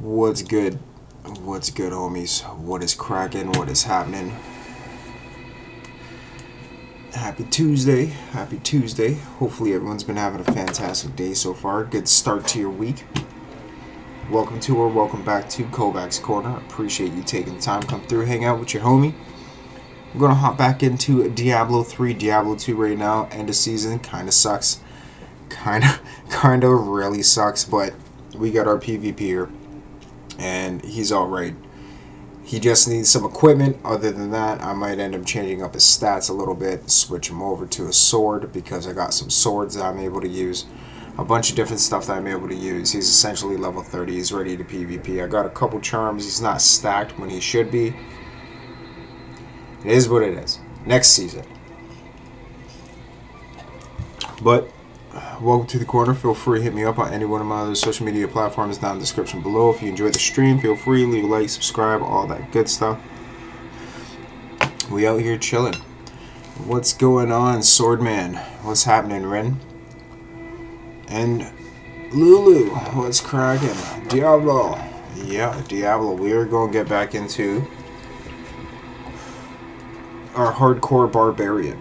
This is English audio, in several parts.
What's good? What's good, homies? What is cracking? What is happening? Happy Tuesday. Happy Tuesday. Hopefully everyone's been having a fantastic day so far. Good start to your week. Welcome to or welcome back to Kovax Corner. Appreciate you taking the time to come through, hang out with your homie. We're going to hop back into Diablo 3, Diablo 2 right now. End of season. Kind of sucks. Kind of really sucks, but we got our PvP here. And he's alright. He just needs some equipment. Other than that, I might end up changing up his stats a little bit, switch him over to a sword because I got some swords that I'm able to use. A bunch of different stuff that I'm able to use. He's essentially level 30. He's ready to PvP. I got a couple charms. He's not stacked when he should be. It is what it is. Next season. But welcome to the corner. Feel free to hit me up on any one of my other social media platforms down in the description below. If you enjoyed the stream, feel free to leave a like, subscribe, all that good stuff. We out here chilling. What's going on, Swordman? What's happening, Ren? And Lulu, what's cracking? Diablo. Yeah, Diablo. We are going to get back into our hardcore Barbarian.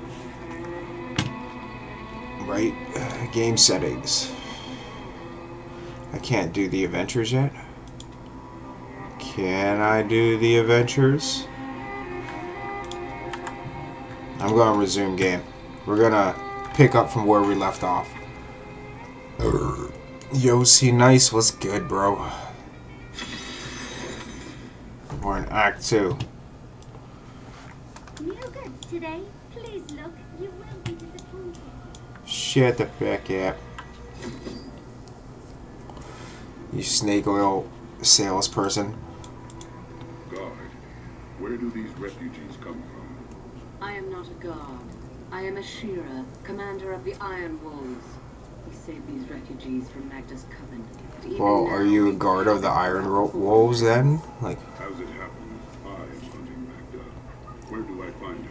Right, game settings. I can't do the adventures yet. Can I do the adventures? I'm gonna resume game. We're gonna pick up from where we left off. Yo, see, nice. What's good, bro? We're in Act 2. New goods today. Please look. You will be disappointed. Shut the fuck up. You snake oil salesperson. Guard, where do these refugees come from? I am not a guard. I am a Shira, commander of the Iron Wolves. We saved these refugees from Magda's coven. But even Well, now, are you a guard of the Iron Wolves then? Like, As it happens, I am hunting Magda. Where do I find her?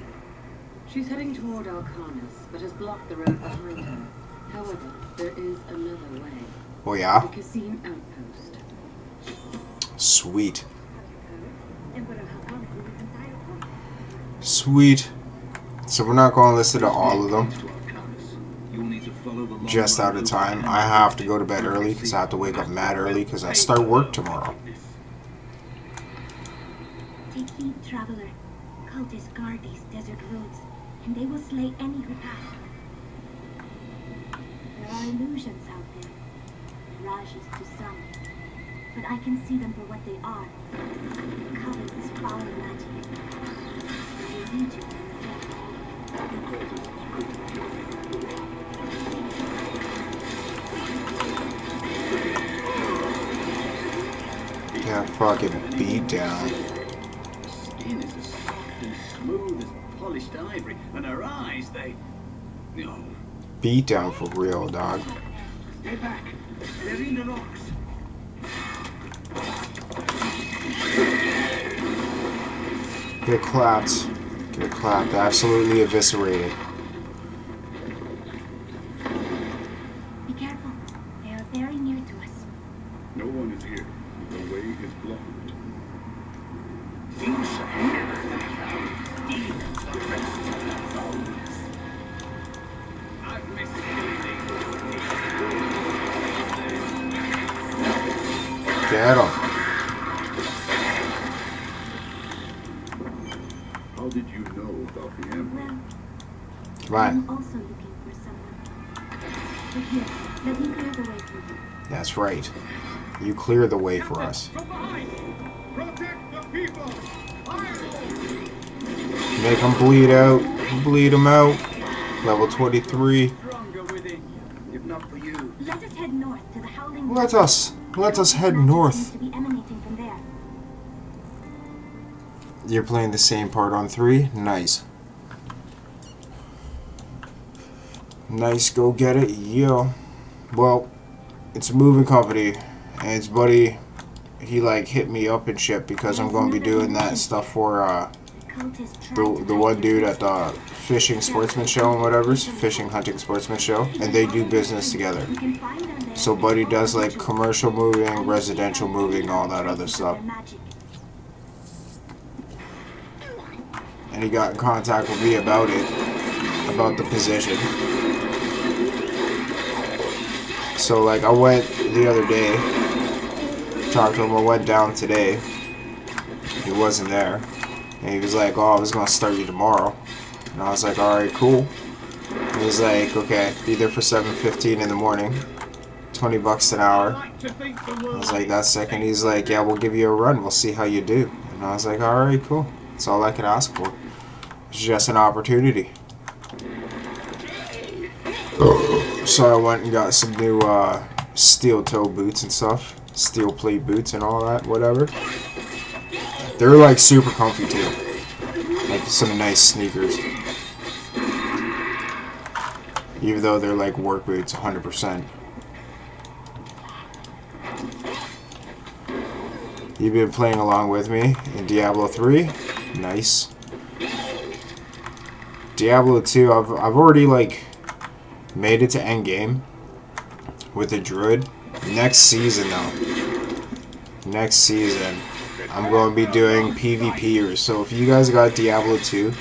she's heading toward Alcanus, but has blocked the road behind her. However, there is another way. oh yeah? The Cassim outpost. Sweet. And what about how you entire book? Sweet. So we're not going to listen to all of them. You'll need to follow the Just out of time. I have to go to bed early because I have to wake up mad early because I start work tomorrow. Take heed, traveler. Cultists guard these desert roads, and they will slay any who pass. There are illusions out there, mirages to some, but I can see them for what they are. Covenant's foul magic. They lead you to Yeah, fucking beat down. skin is as soft and smooth as polished ivory, and her eyes, they... No. Beat down for real, dog. Stay back. They're in the rocks. Get clapped. Get clapped. Absolutely eviscerated. be careful. They are very near to us. No one is here. The way is blocked. You say demons are resting their bones. I've missed Get him. How did you know about the Emperor? Well, Come on. I'm also looking for someone. But here, let me clear the way for you. That's right. You clear the way for us. From behind! Protect the people! Make them bleed out. Bleed them out. Level 23. stronger within you, if not for you. Let us head north to the Howling Let us head Magic north. seems to be emanating from there. You're playing the same part on 3? Nice. Nice, go get it. Yeah. Well, it's a moving company. And his buddy, he like hit me up and shit because I'm going to be doing that stuff for cultists tried to The one dude at the fishing sportsman show and whatever's fishing hunting sportsman show, and they do business together. You can find them there. So Buddy does like commercial moving, residential moving, all that other stuff. Magic. And he got in contact with me about it, about the position. So like I went the other day, talked to him. I went down today. He wasn't there, and he was like, "Oh, I was gonna start you tomorrow," and I was like, "All right, cool." And he's like, "Okay, be there for 7:15 in the morning, $20 an hour." I was like, "That's sick." And he's like, "Yeah, we'll give you a run. We'll see how you do." And I was like, "All right, cool. That's all I can ask for. It's just an opportunity." So I went and got some new steel toe boots and stuff, steel plate boots and all that, whatever. They're like super comfy too, like some nice sneakers. Even though they're like work boots, 100%. You've been playing along with me in Diablo 3, nice. Diablo 2, I've already like made it to endgame with the druid. Next season though, next season I'm going to be doing PvPers. So if you guys got Diablo 2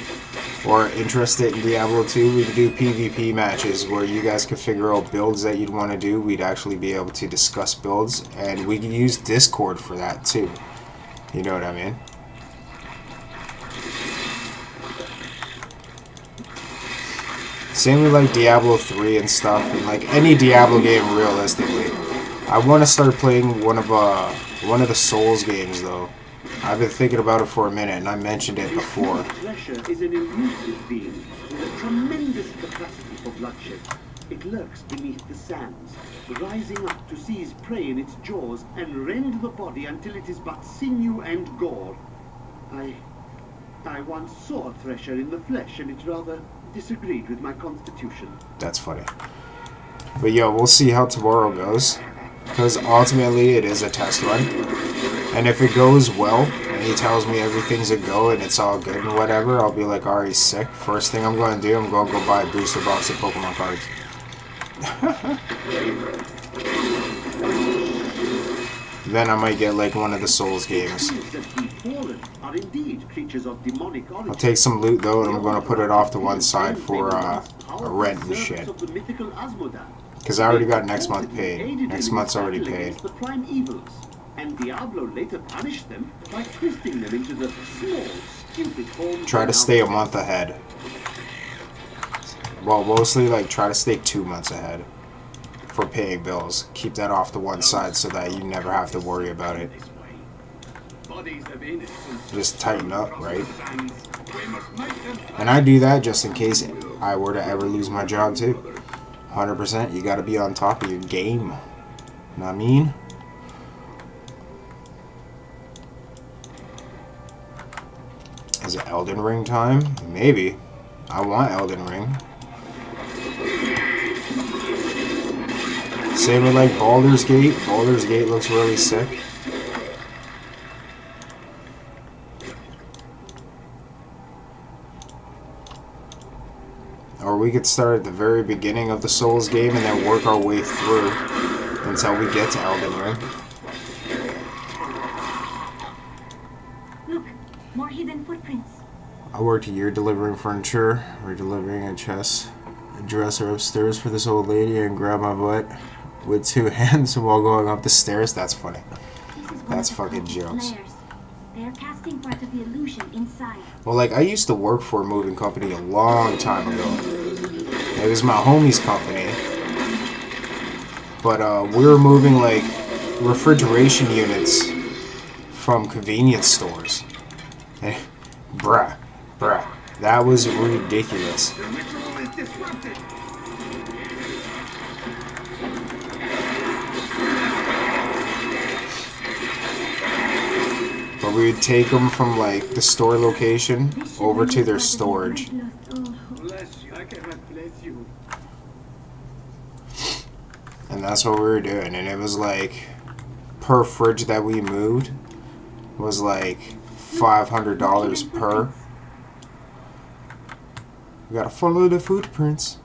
or interested in Diablo 2, we can do PvP matches where you guys can figure out builds that you'd want to do. We'd actually be able to discuss builds, and we can use Discord for that too. You know what I mean? Same with like Diablo 3 and stuff, and like any Diablo game realistically. I want to start playing one of the Souls games though. I've been thinking about it for a minute, and I mentioned it before. Thresher is an elusive being with a tremendous capacity for bloodshed. It lurks beneath the sands, rising up to seize prey in its jaws and rend the body until it is but sinew and gore. I once saw a Thresher in the flesh, and it rather disagreed with my constitution. That's funny. But yo, we'll see how tomorrow goes, because ultimately it is a test run. And if it goes well, and he tells me everything's a go and it's all good and whatever, I'll be like, alright, sick. First thing I'm going to do, I'm going to go buy a booster box of Pokemon cards. Then I might get like one of the Souls games. I'll take some loot though, and I'm going to put it off to one side for a rent and shit. Because I already got next month paid. Next month's already paid. And Diablo later punished them by twisting them into the small, stupid form. Try to stay a month ahead. Well, mostly like try to stay 2 months ahead for paying bills. Keep that off to one side so that you never have to worry about it. Just tighten up, right? And I do that just in case I were to ever lose my job too. 100%, you gotta be on top of your game. Know what I mean? Is it Elden Ring time? Maybe. I want Elden Ring. Same with like Baldur's Gate. Baldur's Gate looks really sick. Or we could start at the very beginning of the Souls game and then work our way through until we get to Elden Ring. Look, more hidden footprints. I worked a year delivering furniture. We're delivering a dresser upstairs for this old lady and grabbed my butt with 2 hands while going up the stairs. That's funny. That's fucking jokes. They are casting part of the illusion inside. Well, like, I used to work for a moving company a long time ago. It was my homie's company. But we were moving, like, refrigeration units from convenience stores. And, bruh, that was ridiculous. But we would take them from like the store location over to their storage. And that's what we were doing. And it was like, per fridge that we moved was like $500 per. We gotta follow the footprints.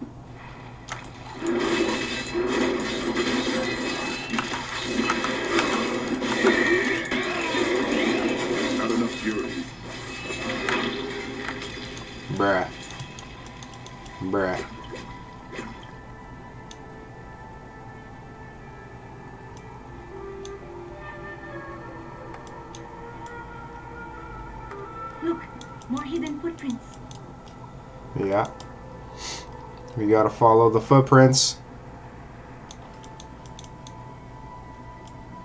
Not enough fury. Bruh. Bruh. Look, more hidden footprints. Yeah. We gotta follow the footprints.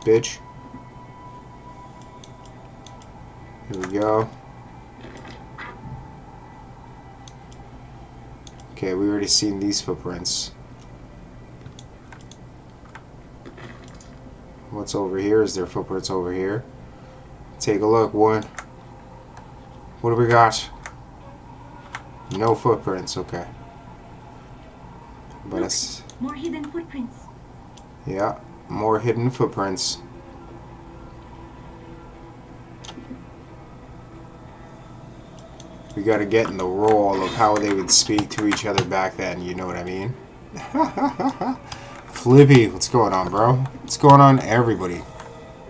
Bitch. Here we go. Okay, we already seen these footprints. What's over here? Is there footprints over here? Take a look, one. What do we got? No footprints, okay. But Look, it's... more hidden footprints. Yeah, more hidden footprints. We gotta get in the role of how they would speak to each other back then, you know what I mean? Flippy, what's going on, bro? What's going on, everybody?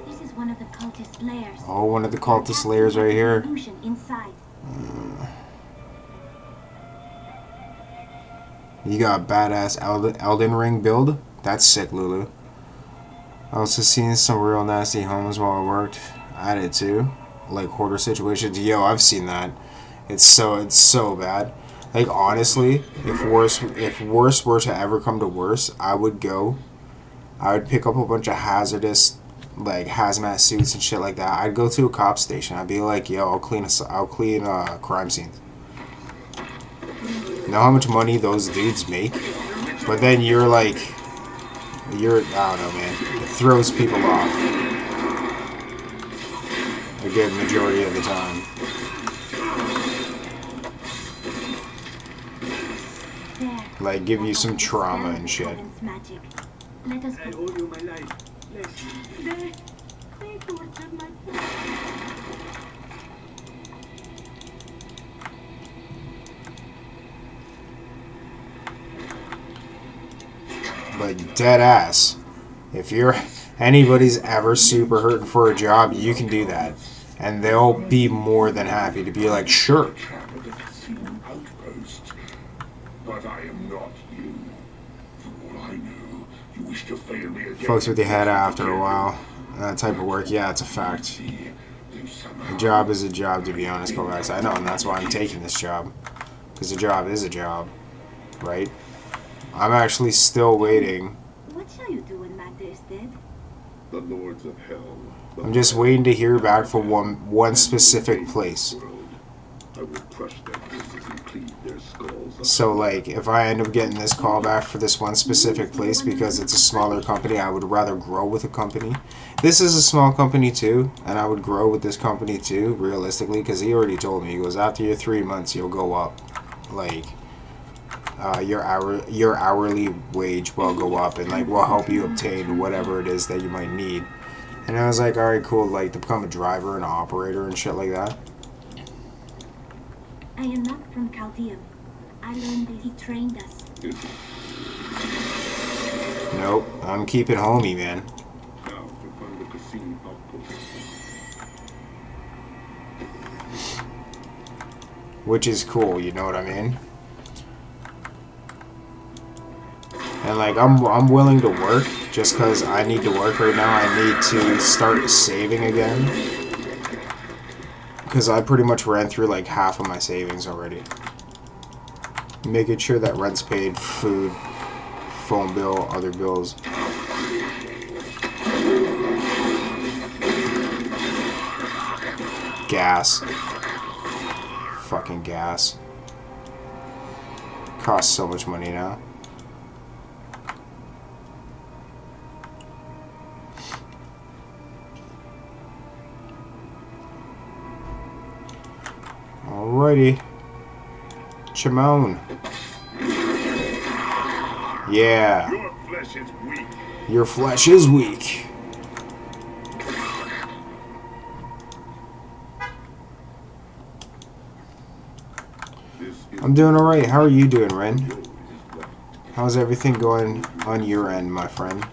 This is one of the cultist layers. Oh, one of the cultist layers right here. Illusion inside. You got a badass Elden Ring build? That's sick, Lulu. I also seen some real nasty homes while I worked. I did too. Like hoarder situations. Yo, I've seen that. It's so bad. Like honestly, if worse were to ever come to worse, I would pick up a bunch of hazardous like hazmat suits and shit like that. I'd go to a cop station. I'd be like, yo, I'll clean crime scenes. Know how much money those dudes make? But then you're like, I don't know, man. It throws people off. A good majority of the time. There. Like, give you some trauma and shit. Heaven's magic. Let us I go. owe you my life. Bless you. They tortured my father. But dead ass. If anybody's ever super hurting for a job, you can do that. And they'll be more than happy to be like, sure. Outpost. But I am not you. For all I know, you wish to fail me again. Fucks with your head after a while. That type of work, yeah, it's a fact. A job is a job, to be honest, Kovax. I know, and that's why I'm taking this job. Because a job is a job. Right? I'm actually still waiting. What shall you do when Magda is dead? The lords of hell. I'm just waiting to hear back from one specific place. I will crush their faces and cleave their skulls. So, like, if I end up getting this call back for this one specific place because it's a smaller company, I would rather grow with a company. This is a small company too, and I would grow with this company too, realistically, because he already told me. He goes, after your 3 months, you'll go up. Like, your hourly wage will go up, and, like, we'll help you obtain whatever it is that you might need. And I was like, alright, cool, like, to become a driver and operator and shit like that. I am not from Chaldea. I learned that he trained us. Nope, I'm keeping homie, man. Now to find the casino outpost. Which is cool, you know what I mean? And like I'm willing to work just because I need to work right now. I need to start saving again. Because I pretty much ran through like half of my savings already. Making sure that rent's paid, food, phone bill, other bills. Gas. Fucking gas. Costs so much money now. Alrighty. Chimone. Yeah. Your flesh is weak. Your flesh is weak. This is I'm doing alright. How are you doing, Ren? How's everything going on your end, my friend?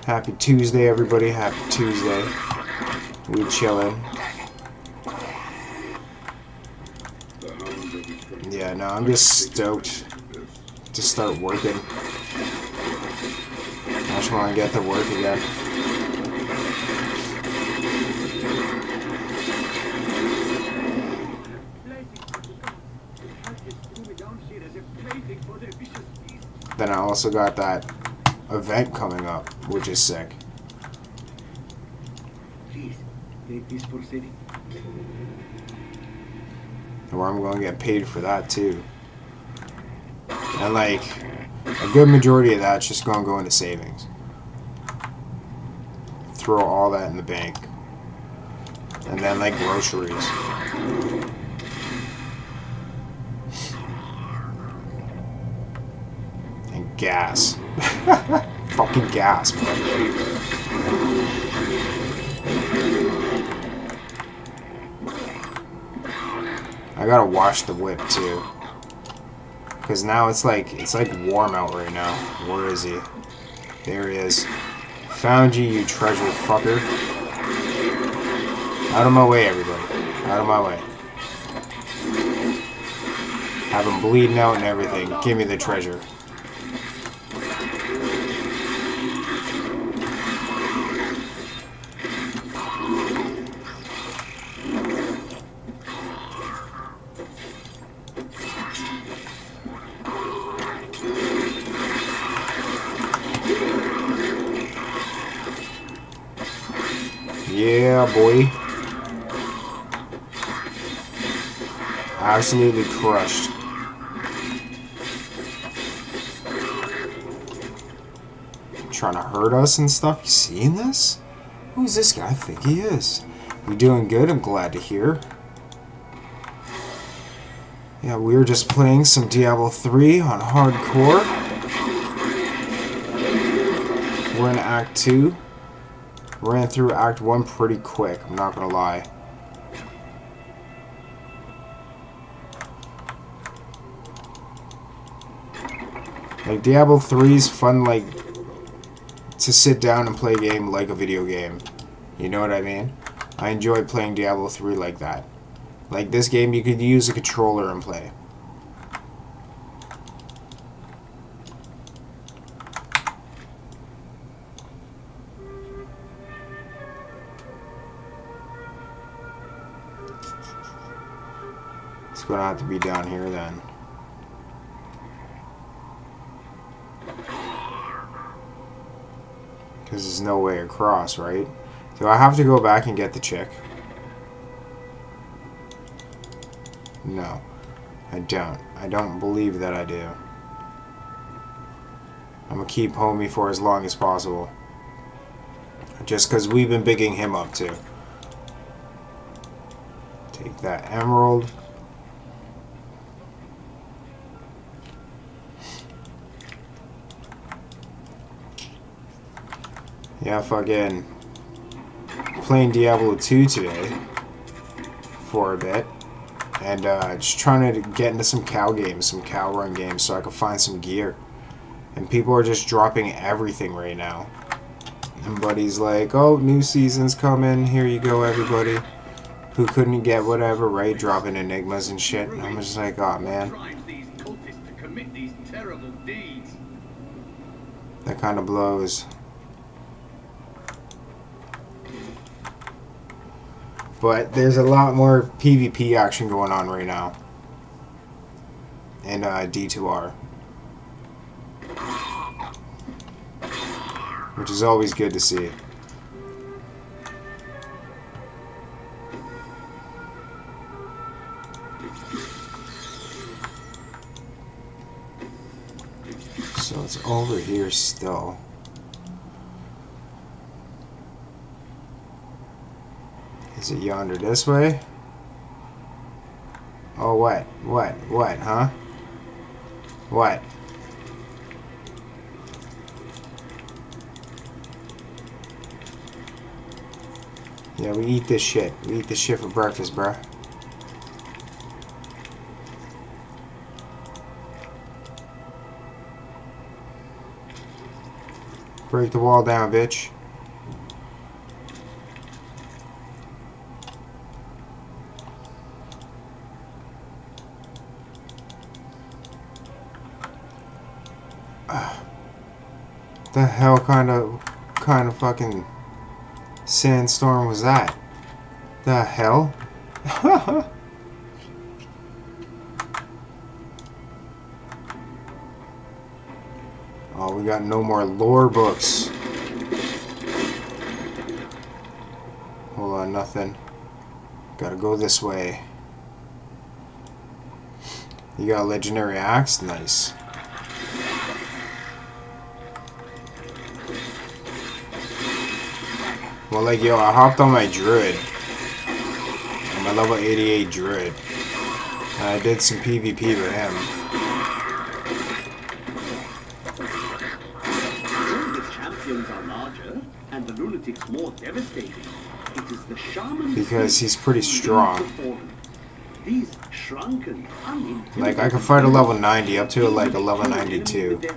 Happy Tuesday, everybody. Happy Tuesday. We chilling. Yeah, no, I'm just stoked to start working. I just want to get to work again. Then I also got that event coming up, which is sick. Please, take this for saving. Where I'm going to get paid for that too. And like, a good majority of that's just going to go into savings. Throw all that in the bank. And then like groceries. And gas. Fucking gas, bro. I gotta wash the whip too. Because now it's like warm out right now. Where is he? There he is. Found you, you treasure fucker. Out of my way, everybody. Out of my way. Have him bleeding out and everything. Give me the treasure. Yeah, boy. Absolutely crushed. Trying to hurt us and stuff. You seeing this? Who's this guy think he is? We doing good? I'm glad to hear. Yeah, we were just playing some Diablo 3 on hardcore. We're in Act 2. Ran through Act 1 pretty quick, I'm not gonna lie. Like, Diablo 3 is fun, like, to sit down and play a game like a video game. You know what I mean? I enjoy playing Diablo 3 like that. Like, this game, you could use a controller and play. It's gonna have to be down here then. Because there's no way across, right? Do I have to go back and get the chick? No, I don't. I don't believe that I do. I'm gonna keep homie for as long as possible. Just because we've been bigging him up too. Take that emerald. Yeah, fucking playing Diablo 2 today for a bit, and just trying to get into some cow games, some cow run games, so I can find some gear. And people are just dropping everything right now. And Buddy's like, "Oh, new season's coming. Here you go, everybody who couldn't get whatever, right? Dropping enigmas and shit." And I'm just like, "Oh man, that kind of blows." But there's a lot more PvP action going on right now in D2R, which is always good to see. So it's over here still. Is it yonder this way? Oh, what? What, huh? What? Yeah, we eat this shit. We eat this shit for breakfast, bruh. Break the wall down, bitch. The hell kind of fucking sandstorm was that? The hell? Oh, we got no more lore books. Hold on, nothing. Gotta go this way. You got a legendary axe? Nice. Well, like, yo, I hopped on my druid. On my level 88 druid. And I did some PvP with him. The champions are larger and the lunatics more devastating. It is the shaman Because he's pretty strong. These shrunken, Like, I can fight a level 90 up to like a level 92. It is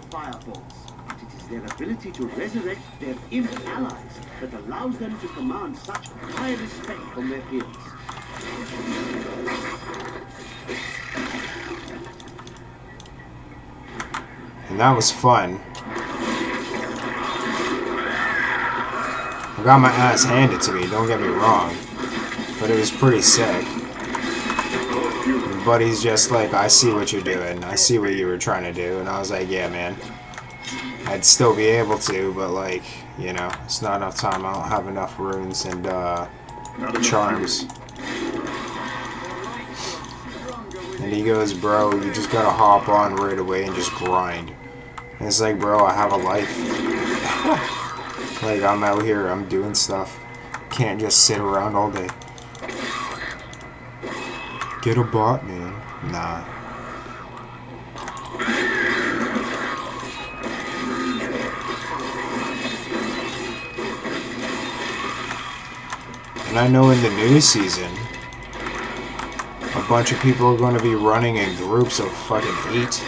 their ability to resurrect their imp allies that allows them to command such high respect from their peers. And that was fun. I got my ass handed to me, don't get me wrong. But it was pretty sick. My buddy's just like, I see what you're doing. I see what you were trying to do. And I was like, yeah, man. I'd still be able to, but like, you know, it's not enough time. I don't have enough runes and charms. And he goes, bro, you just gotta hop on right away and just grind. And it's like, bro, I have a life. Like, I'm out here, I'm doing stuff. Can't just sit around all day. Get a bot, man. Nah. And I know in the new season, a bunch of people are going to be running in groups of fucking 8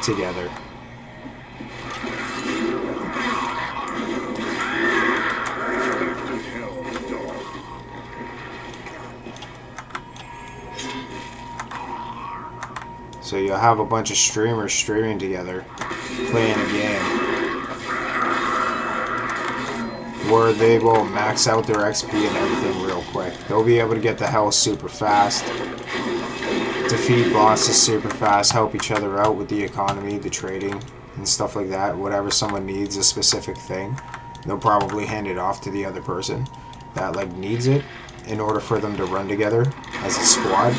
together. So you'll have a bunch of streamers streaming together, playing a game. Where they will max out their XP and everything real quick. They'll be able to get the hell super fast, defeat bosses super fast, help each other out with the economy, the trading, and stuff like that. Whatever someone needs, a specific thing, they'll probably hand it off to the other person that like needs it in order for them to run together as a squad.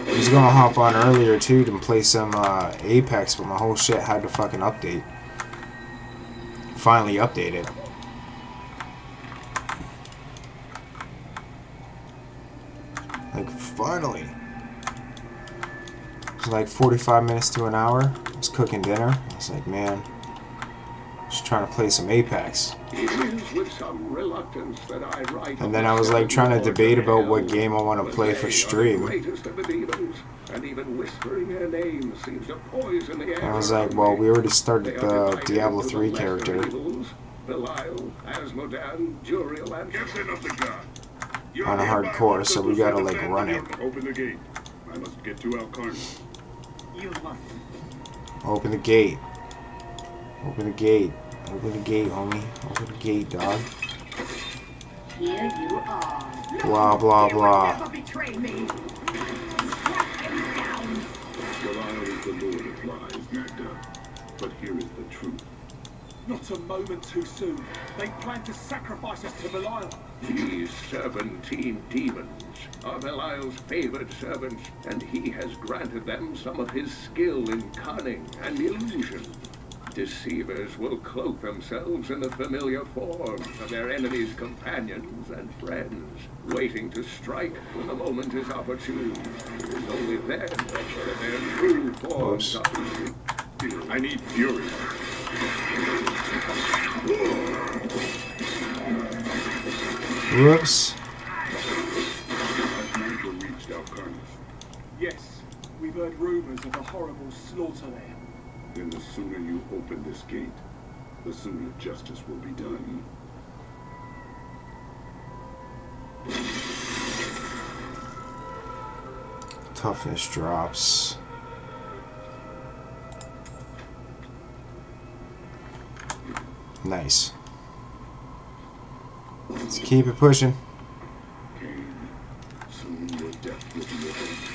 I was gonna hop on earlier too to play some Apex, but my whole shit had to fucking update. Finally updated. Like, finally. It was like 45 minutes to an hour. I was cooking dinner. I was like, man, just trying to play some Apex. And then I was like trying to debate about what game I want to play for stream. I was like, well, we already started the Diablo 3 character. On a hardcore, so we gotta like run it. Open the gate. I must get to Alcarn. You must. Open the gate. Open the gate. Open the gate, homie. Open the gate, dog. Here you are. Blah, blah, blah. Never betray me. Belial is the lord of lies, Magda. But here is the truth. Not a moment too soon. They plan to sacrifice us to Belial. These serpentine demons are Belial's favored servants, and he has granted them some of his skill in cunning and illusion. Deceivers will cloak themselves in the familiar forms of their enemies' companions and friends, waiting to strike when the moment is opportune. It is only then that their true forms are revealed. I need fury. Whoops. Has Nigel reached Alcarn? Yes, we've heard rumors rumors of a horrible slaughter there. Then the sooner you open this gate, the sooner justice will be done. Toughness drops. Nice. Let's keep it pushing. Cain, soon your death will be avenged.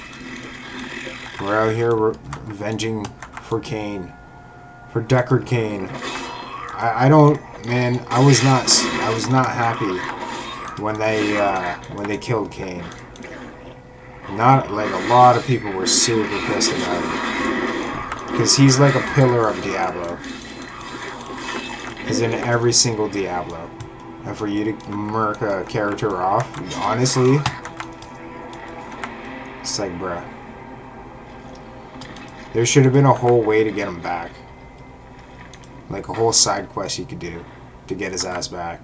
We're out here revenging for Cain. For Deckard Cain. I don't, man, I was not happy when they killed Cain. Not like a lot of people were super pissed about it. Because he's like a pillar of Diablo. He's in every single Diablo. And for you to murk a character off, honestly, it's like, bruh. There should have been a whole way to get him back. Like a whole side quest you could do to get his ass back.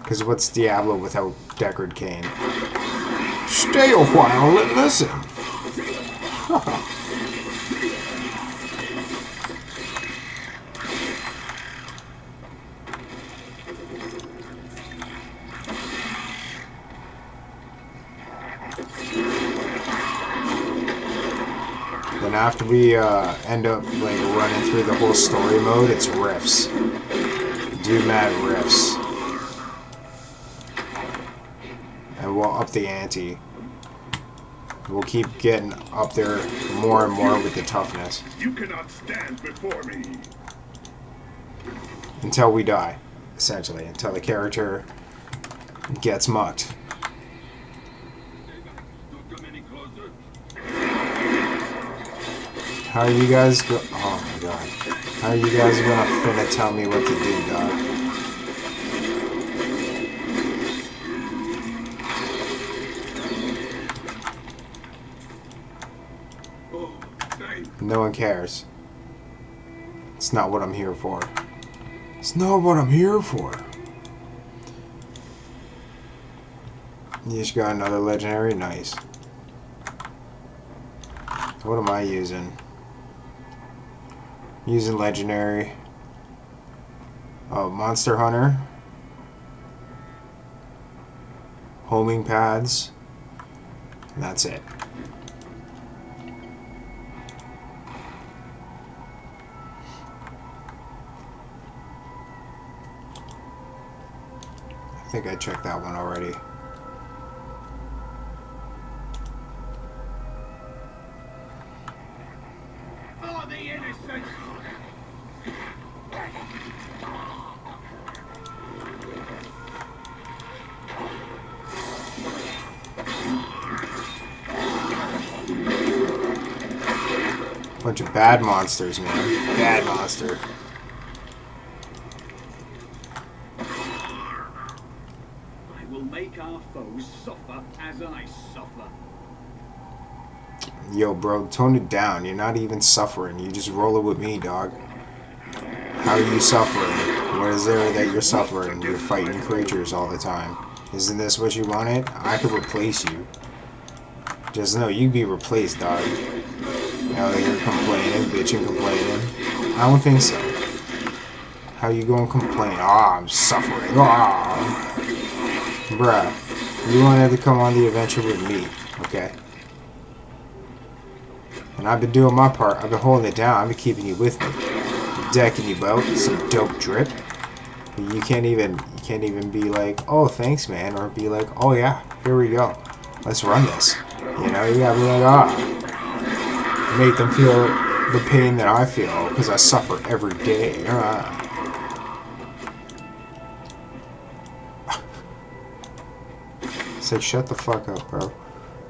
Because what's Diablo without Deckard Cain? Stay a while and listen. Then after we end up like running through the whole story mode, it's riffs. Do mad riffs. And we'll up the ante. We'll keep getting up there more and more with the toughness. You cannot stand before me. Until we die, essentially. Until the character gets mucked. How are you guys oh my god. How are you guys gonna finna tell me what to do, dog? No one cares. It's not what I'm here for. It's not what I'm here for. You just got another legendary? Nice. What am I using? Using legendary. Oh, Monster Hunter. Homing pads. And that's it. I think I checked that one already. For the innocent! Bunch of bad monsters, man. Bad monster. Make our foes suffer as I suffer. Yo, bro, tone it down. You're not even suffering. You just roll it with me, dog. How are you suffering? What is there that you're suffering? You're fighting creatures all the time. Isn't this what you wanted? I could replace you. Just know you'd be replaced, dog. Now that you're complaining, bitching, complaining. I don't think so. How you gonna complain? Ah, I'm suffering. Ah. Bruh, you wanted to come on the adventure with me, okay? And I've been doing my part. I've been holding it down. I've been keeping you with me, decking you out with some dope drip. You can't even be like, oh, thanks, man, or be like, oh yeah, here we go, let's run this. You know, you gotta be like, ah, make them feel the pain that I feel because I suffer every day. It's like, shut the fuck up, bro.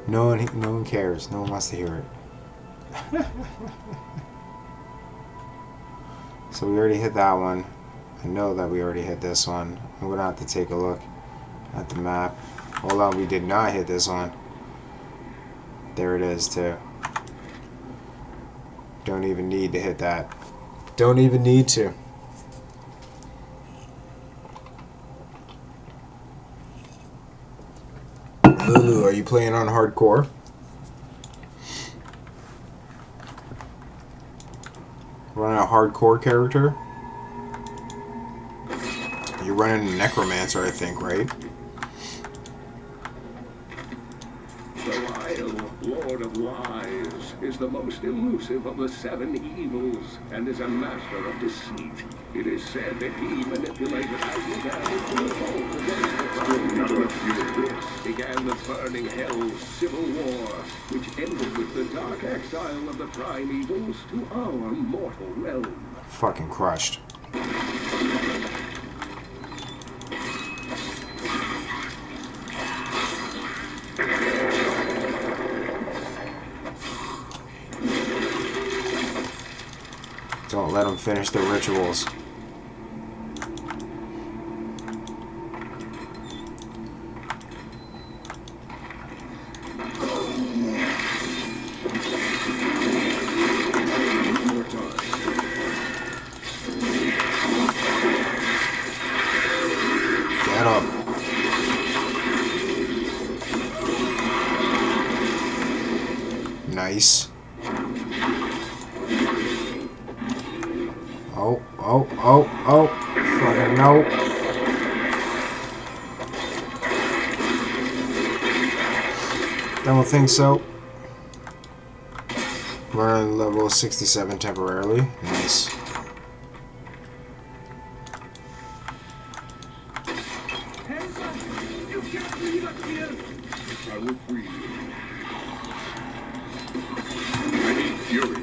No one cares. No one wants to hear it. So we already hit that one. I know that we already hit this one. I'm gonna have to take a look at the map. Hold on, we did not hit this one. There it is, too. Don't even need to hit that. Don't even need to. Lulu, are you playing on hardcore? Running a hardcore character? You're running a necromancer, I think, right? Belial, Lord of Lies, is the most elusive of the 7 evils and is a master of deceit. It is said that he manipulated Asmodeus to revolt against the Prime. This began the Burning Hell's civil war, which ended with the dark exile of the Primevals to our mortal realm. Fucking crushed. Don't let them finish their rituals. Get up. Nice. Oh. Fucking no. Don't think so. We're on level 67 temporarily. Nice. You can't leave us here! I will free you. I need fury.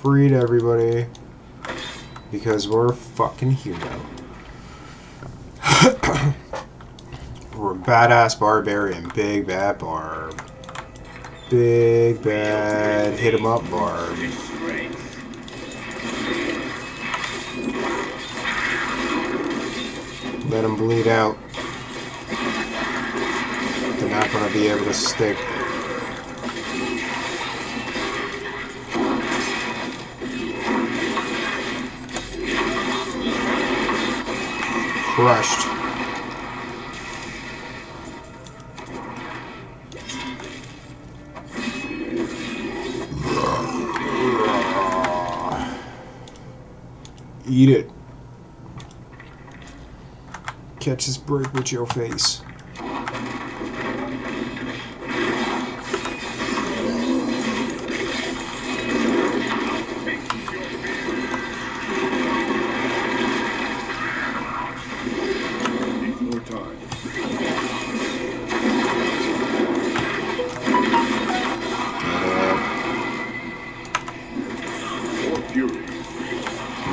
Freed everybody. Because we're a fucking hero. We're a badass barbarian. Big bad barb. Big bad hit 'em up barb. Let them bleed out. They're not going to be able to stick. Crushed. Eat it. Catch this break with your face.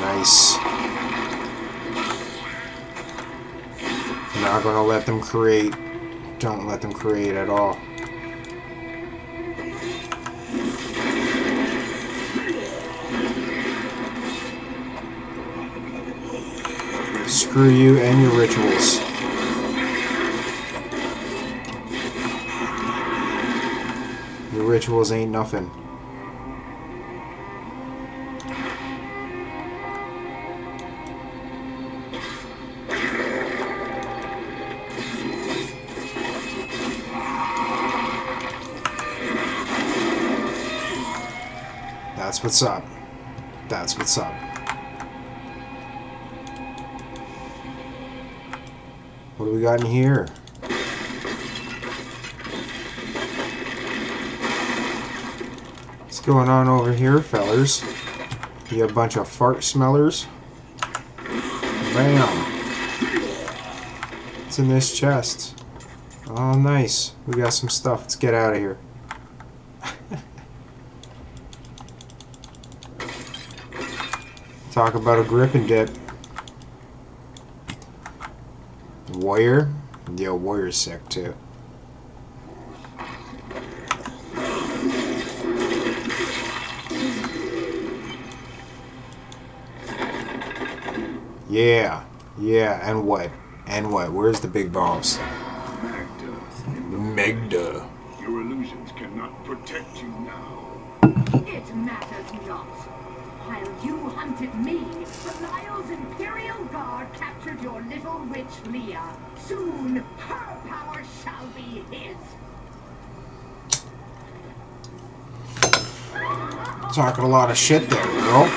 Nice. Not gonna let them create. Don't let them create at all. Screw you and your rituals. Your rituals ain't nothing. That's what's up. That's what's up. What do we got in here? What's going on over here, fellers? You a bunch of fart smellers? Bam! What's in this chest? Oh, nice. We got some stuff. Let's get out of here. Talk about a grip and dip. Warrior? Yeah, Warrior's sick too. Yeah, and what? And what? Where's the big boss? Magda. Your illusions cannot protect you now. It matters not. While you hunted me, Belial's Imperial Guard captured your little witch Leah. Soon, her power shall be his. Talking a lot of shit there, girl.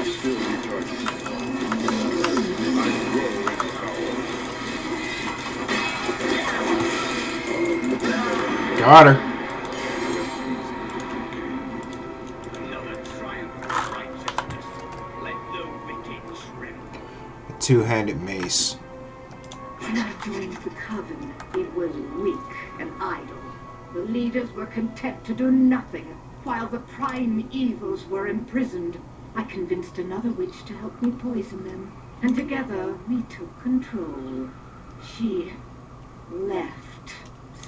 Still recharging. I grow in power. Got her. Another triumph of righteousness. Let the wicked tremble. A two-handed mace. When I joined the Coven, it was weak and idle. The leaders were content to do nothing, while the prime evils were imprisoned. I convinced another witch to help me poison them, and together we took control. She left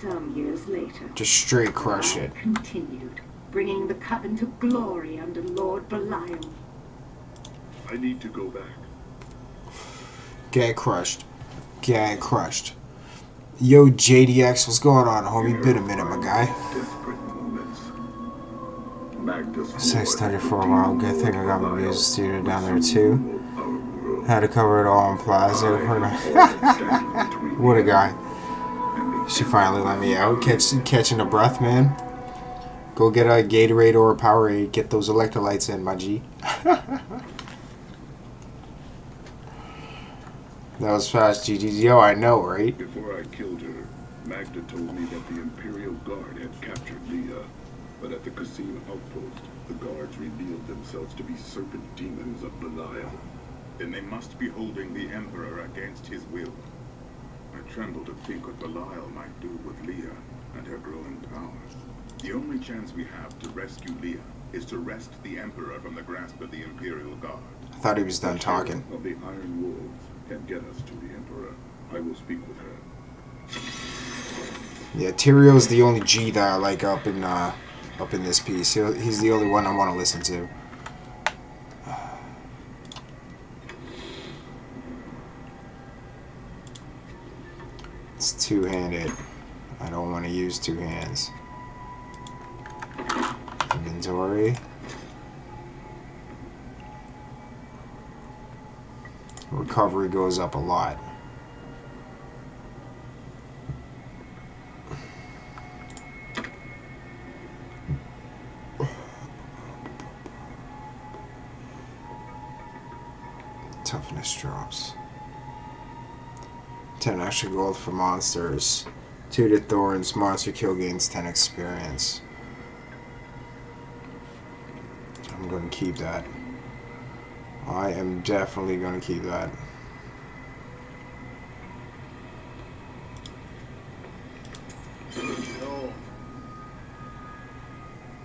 some years later. Just straight crush I it. continued, bringing the Coven to glory under Lord Belial. I need to go back. Get crushed. Get crushed. Yo, JDX, what's going on, homie? Been a minute, my guy. Desperate moments. Magda's 6:30 for a while. Good thing I got my music studio down there, too. Had to cover it all in Plaza. What a guy. She finally let me out. Catching a breath, man. Go get a Gatorade or a Powerade. Get those electrolytes in, my G. That was fast, GG's. Yo, I know, right? Before I killed her, Magda told me that the Imperial Guard had captured Leah. But at the casino outpost, the guards revealed themselves to be serpent demons of Belial. Then they must be holding the Emperor against his will. I tremble to think what Belial might do with Leah and her growing power. The only chance we have to rescue Leah is to wrest the Emperor from the grasp of the Imperial Guard. I thought he was done talking. Of the Iron Wolves can get us to the Emperor. I will speak with her. Yeah, Tyrion's the only G that I like up in this piece. He's the only one I want to listen to. It's two-handed. I don't want to use two hands. Inventory. Recovery goes up a lot. Toughness drops. 10 extra gold for monsters. 2 to Thorns. Monster kill gains 10 experience. I'm going to keep that. I am definitely going to keep that.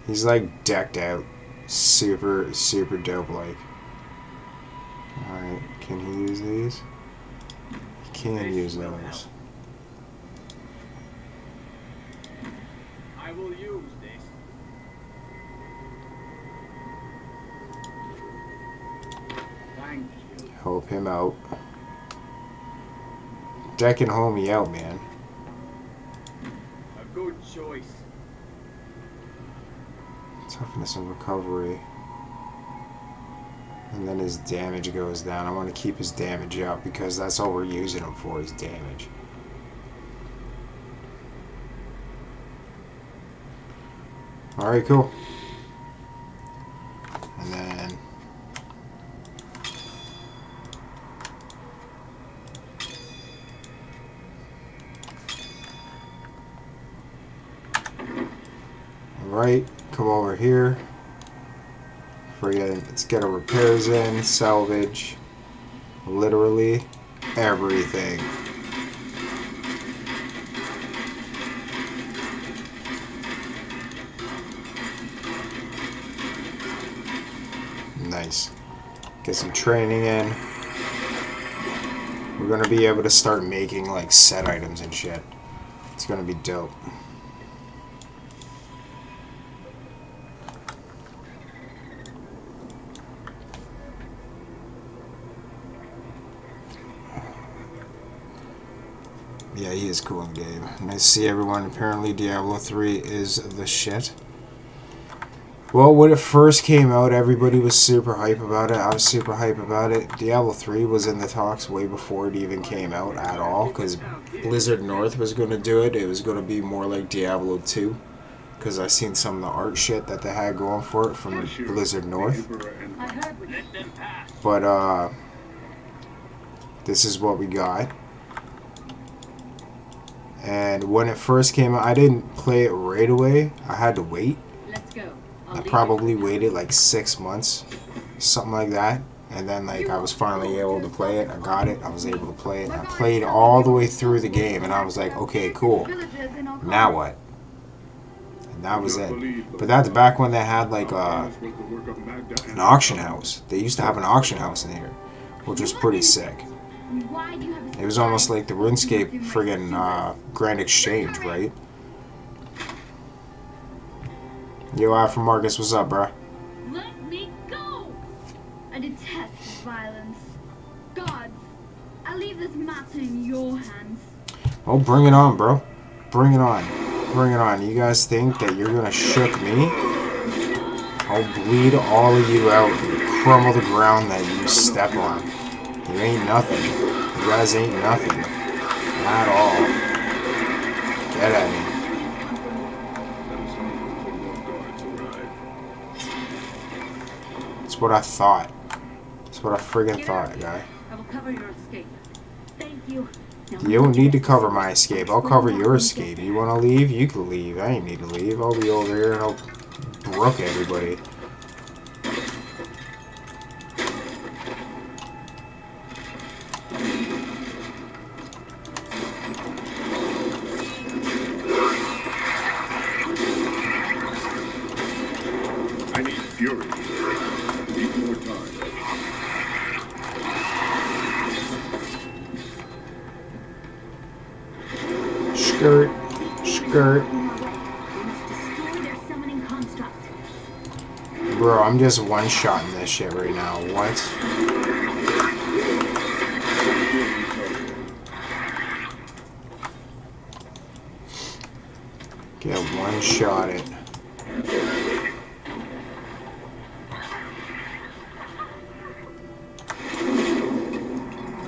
He's like decked out. Super dope like. Alright, can he use these? He can use those. I will use this. Thank you. Help him out. Decking homie out, man. A good choice. Toughness and recovery. And then his damage goes down. I want to keep his damage up because that's all we're using him for is damage. Alright, cool. And then alright, come over here. Let's get our repairs in, salvage, literally everything. Nice. Get some training in. We're gonna be able to start making like set items and shit. It's gonna be dope. Yeah, he is cool in the game. Nice to see everyone. Apparently Diablo 3 is the shit. Well, when it first came out, everybody was super hype about it. I was super hype about it. Diablo 3 was in the talks way before it even came out at all, because Blizzard North was going to do it. It was going to be more like Diablo 2, because I seen some of the art shit that they had going for it from Blizzard North. But, this is what we got. And when it first came out, I didn't play it right away. I had to wait. Let's go. I probably waited like 6 months, something like that. And then like I was finally able to play it. I got it. I was able to play it. I played all the way through the game, and I was like, okay, cool. Now what? And that was it. But that's back when they had like an auction house. They used to have an auction house in here, which was pretty sick. It was almost like the RuneScape friggin' Grand Exchange, right? Yo, Alpha Marcus, what's up, bro? Let me go! I detest violence. Gods, I leave this matter in your hands. Oh, bring it on, bro. Bring it on. Bring it on. You guys think that you're gonna shook me? I'll bleed all of you out and crumble the ground that you step on. You ain't nothing. You guys ain't nothing. At all. Get at me. That's what I thought. That's what I friggin' thought, guy. I will cover your escape. Thank you. You don't need to cover my escape. I'll cover your escape. You wanna leave? You can leave. I ain't need to leave. I'll be over here and I'll brook everybody. I need fury. Need more time. Skirt. Skirt. We must destroy their summoning construct. Bro, I'm just one-shotting this shit right now. What? Get one-shot it.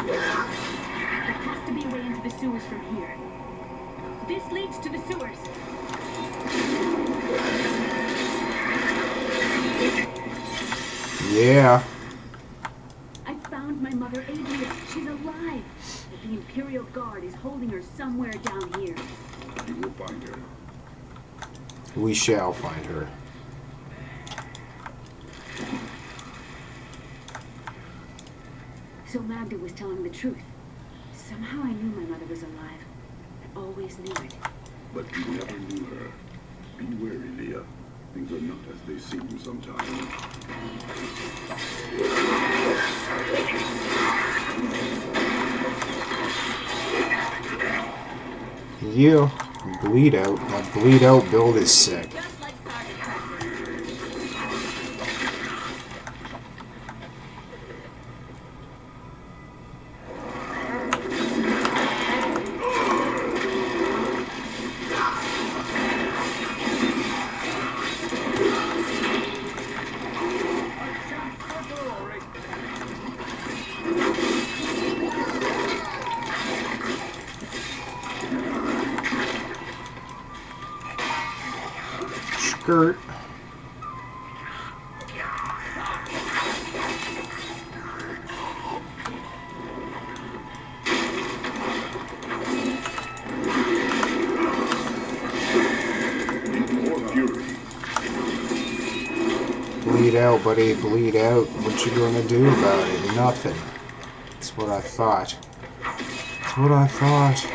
There has to be a way into the sewers from here. This leads to the sewers. Yeah. I found my mother, Adria. She's alive. But the Imperial Guard is holding her somewhere down here. You will find her. We shall find her. So Magda was telling the truth. Somehow I knew my mother was alive. I always knew it. But you never knew her. Be wary, Leah. Things are not as they seem sometimes. You bleed out. That bleed out build is sick. Skirt. More fury. Bleed out, buddy. Bleed out. What you gonna do about it? Nothing. That's what I thought. That's what I thought.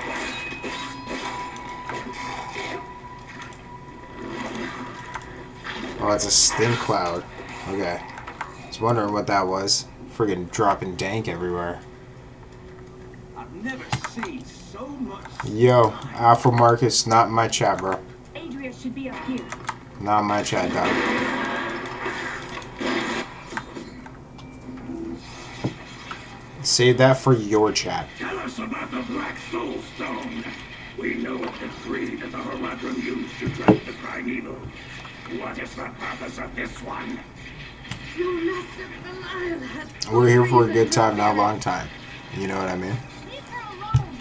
Oh, it's a stink cloud. Okay. I was wondering what that was. Friggin' dropping dank everywhere. I've never seen so much. Yo, Alpha Marcus, not in my chat, bro. Adria should be up here. Not in my chat, dog. Save that for your chat. Tell us about the Black Soul Stone. Ep.3 that the Horadrim used to track the primeval. What is the purpose of this one? Your master Belial has We're here for a good time, not a long time. You know what I mean? Leave her alone!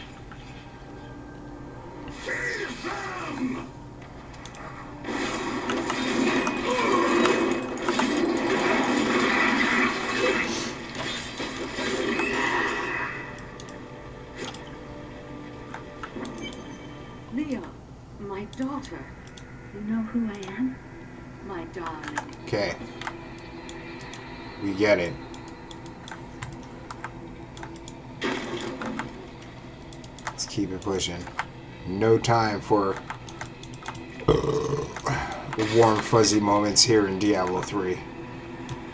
Seize them! Leah, my daughter. You know who I am? My darling. Okay. We get it. Let's keep it pushing. No time for warm fuzzy moments here in Diablo 3.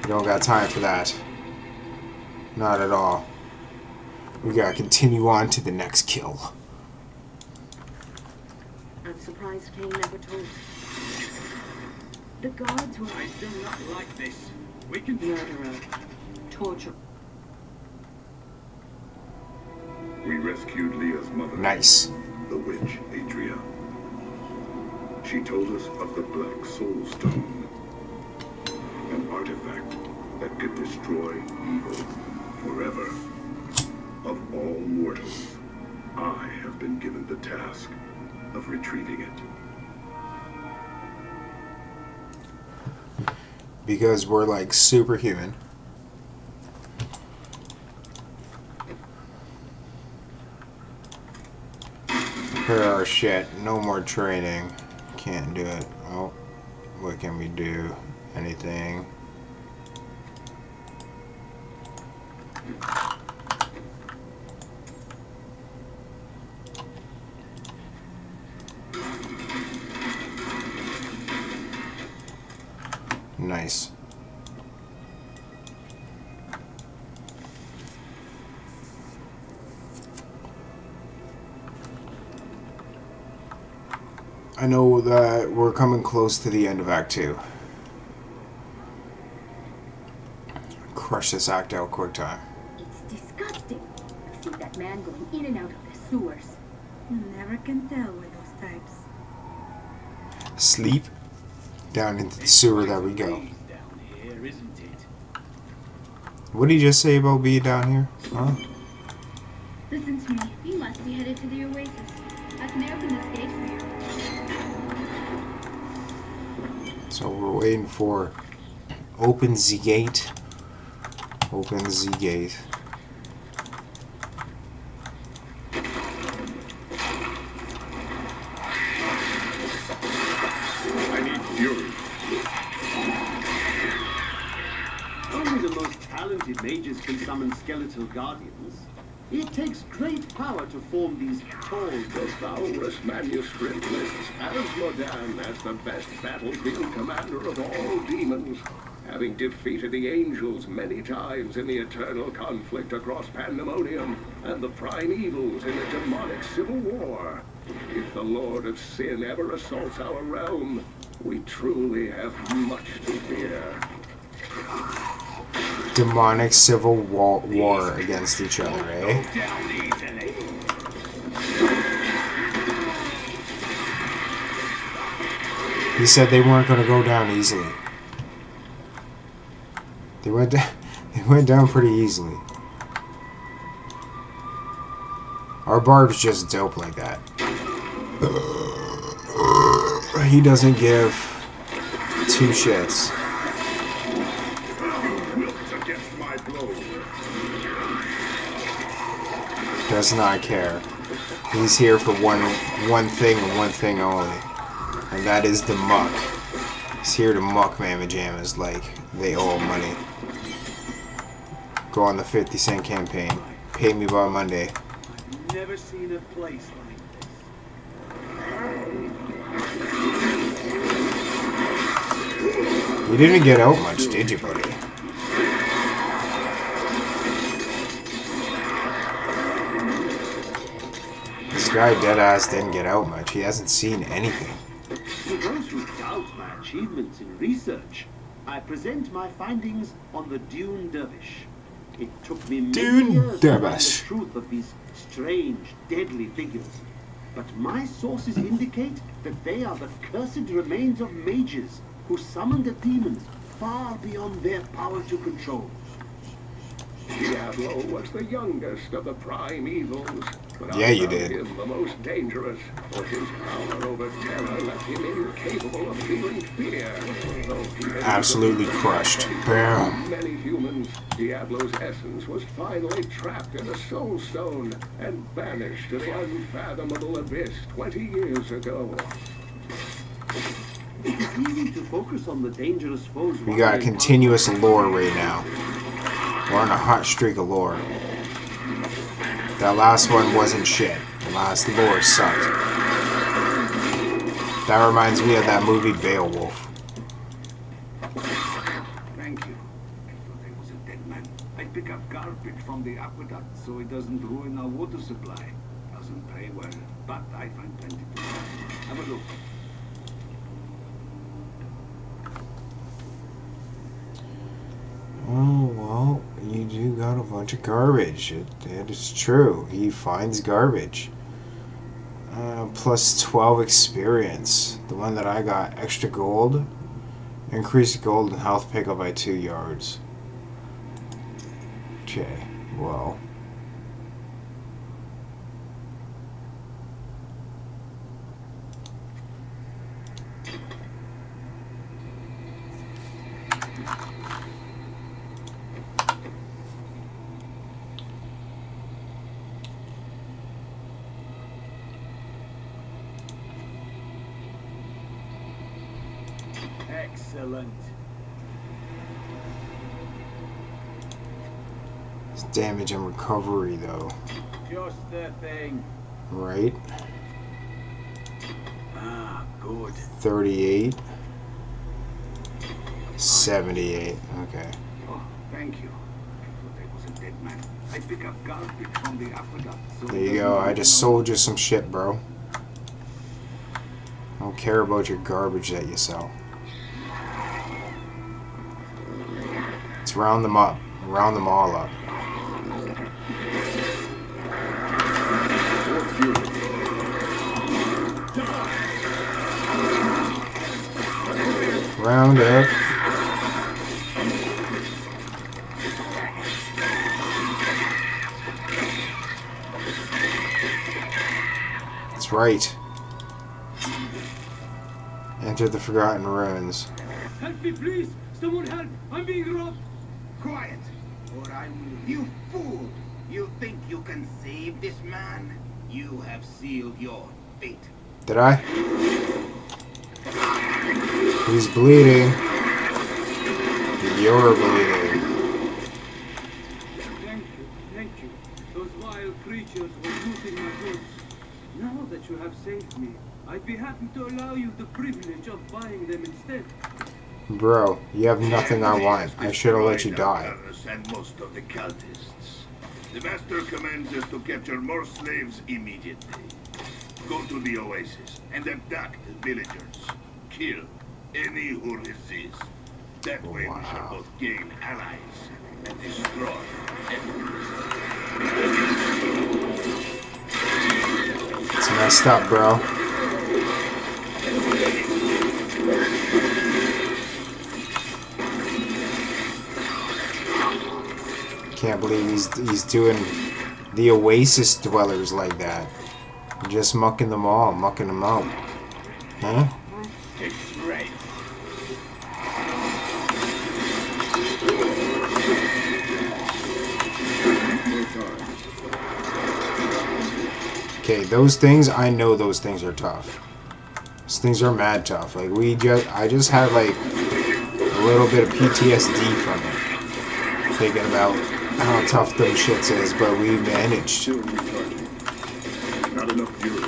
We don't got time for that. Not at all. We gotta continue on to the next kill. I'm surprised Kane never told us. The guards were I do not like this. We can... murderer, torture. We rescued Leah's mother, Nice. the witch Adria. She told us of the Black Soul Stone, an artifact that could destroy evil forever. Of all mortals, I have been given the task of retrieving it. Because we're like superhuman. Repair our shit. No more training. Can't do it. Oh, what can we do? Anything? Nice. I know that we're coming close to the end of Act 2. Crush this act out quick time. It's disgusting. I've seen that man going in and out of the sewers. You never can tell with those types. Sleep. Down into the sewer that we go. Down here, isn't it? What did he just say about being down here? Huh? Listen to me. You must be headed to the oasis. I can open this gate for you. So we're waiting for open the gate. Open the gate. I need fury. Only the most talented mages can summon skeletal guardians. It takes great power to form these tall... The Valrus manuscript lists Asmodan as the best battlefield commander of all demons, having defeated the angels many times in the eternal conflict across Pandemonium and the primevals in the demonic civil war. If the Lord of Sin ever assaults our realm, we truly have much to fear. Demonic civil war against each other, eh? Down easily. He said they weren't going to go down easily. They went down pretty easily. Our Barb's just dope like that. He doesn't give two shits. Against my blow. Does not care. He's here for one thing and one thing only. And that is the muck. He's here to muck Mamma Jammas like they owe him money. Go on the 50-cent campaign. Pay me by Monday. I've never seen a place like this. You didn't get out much, did you, buddy? This guy deadass didn't get out much. He hasn't seen anything. To those who doubt my achievements in research, I present my findings on the Dune Dervish. It took me many Dune years to find the Dervish. truth of these strange, deadly figures. But my sources indicate that they are the cursed remains of mages who summoned a demon far beyond their power to control. Diablo was the youngest of the prime evils, but Yeah, I you found did. him the most dangerous, for his power over terror left him incapable of feeling fear. Though he had Absolutely easily crushed. defeated Bam. many humans, Diablo's essence was finally trapped in a soul stone and banished to the unfathomable abyss 20 years ago. It is easy to focus on the dangerous foes. We got continuous lore right now. We're on a hot streak of lore. That last one wasn't shit. The last lore sucked. That reminds me of that movie Beowulf. Thank you. I thought I was a dead man. I pick up garbage from the aqueduct so it doesn't ruin our water supply. Doesn't pay well, but I find plenty to do. Have a look. Oh, well, you do got a bunch of garbage. That is true. He finds garbage. Plus 12 experience. The one that I got, extra gold. Increased gold and health pickup by 2 yards. Okay, well. Excellent. It's damage and recovery, though. Just the thing. Right? Ah, good. 38. 78. Okay. Oh, thank you. I thought I was a dead man. I pick up garbage from the aqueduct so There you go. I just sold you some shit, bro. I don't care about your garbage that you sell. Let's round them up. Round them all up. Round up. That's right. Enter the Forgotten Ruins. Help me, please! Someone help! I'm being robbed! Quiet, or I will... You fool! You think you can save this man? You have sealed your fate. Did I? He's bleeding. You're bleeding. Thank you. Those wild creatures were looting my goods. Now that you have saved me, I'd be happy to allow you the privilege of buying them instead. Bro, you have nothing I want. I should have let you die. And most of the cultists. The master commands us to capture more slaves immediately. Go to the oasis and abduct villagers. Kill any who resist. That way we shall both gain allies and destroy enemies. It's messed up, bro. Can't believe he's doing the oasis dwellers like that. Just mucking them all, mucking them out. Huh? It's right. Okay, those things, I know those things are tough. Those things are mad tough. Like, I just had, like, a little bit of PTSD from it. Thinking about how tough those shits is, but we managed. Not enough fury.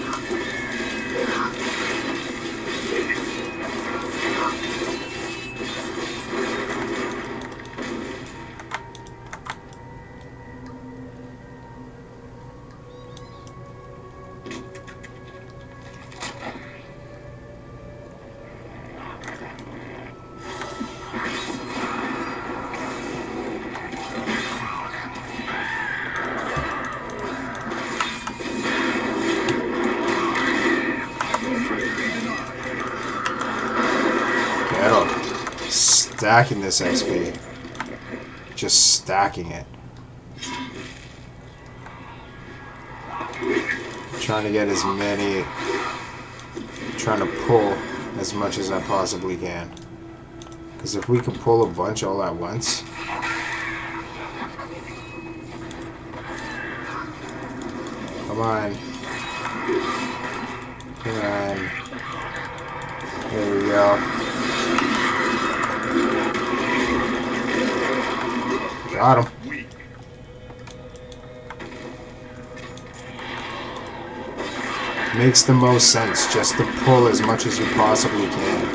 stacking this XP. Just stacking it. Trying to get as many... Trying to pull as much as I possibly can. Because if we can pull a bunch all at once... Come on. Come on. There we go. Got him. Makes the most sense just to pull as much as you possibly can.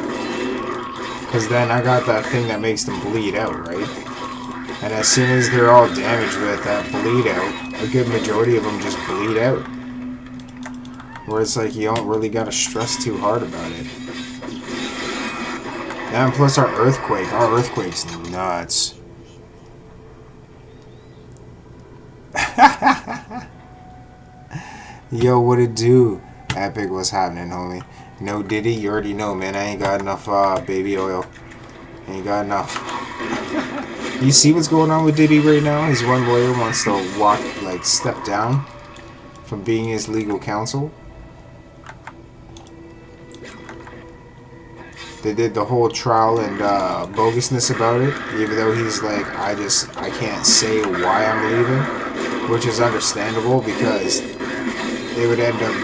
Because then I got that thing that makes them bleed out, right? And as soon as they're all damaged with that bleed out, a good majority of them just bleed out. Where it's like you don't really gotta stress too hard about it. And plus our earthquake's nuts. Yo, what it do? Epic, what's happening, homie? No Diddy, you already know, man. I ain't got enough baby oil. Ain't got enough. You see what's going on with Diddy right now? His one lawyer wants to step down from being his legal counsel. They did the whole trial and bogusness about it, even though he's like, I can't say why I'm leaving, which is understandable because they would end up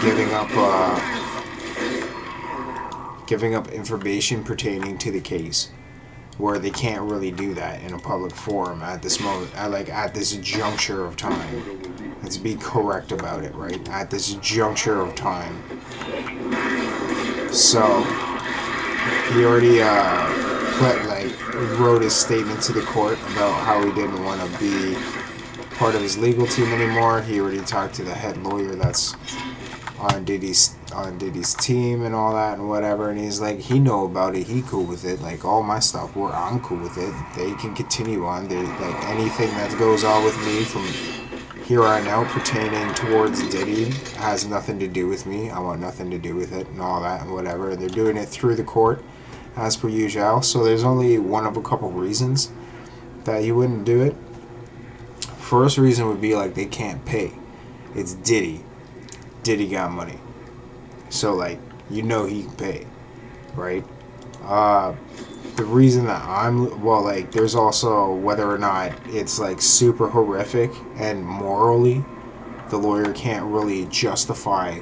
giving up information pertaining to the case, where they can't really do that in a public forum at this moment, at this juncture of time. Let's be correct about it, right? At this juncture of time. So he already wrote his statement to the court about how he didn't want to be part of his legal team anymore. He already talked to the head lawyer that's on Diddy's team and all that and whatever, and he's like, he know about it, he cool with it, like all my stuff, I'm cool with it, they can continue on. They like anything that goes on with me from here on out pertaining towards Diddy has nothing to do with me. I want nothing to do with it and all that and whatever. And they're doing it through the court as per usual. So there's only one of a couple reasons that you wouldn't do it. First reason would be like they can't pay. It's Diddy. Diddy got money. So like he can pay, right? The reason that there's also whether or not it's like super horrific and morally the lawyer can't really justify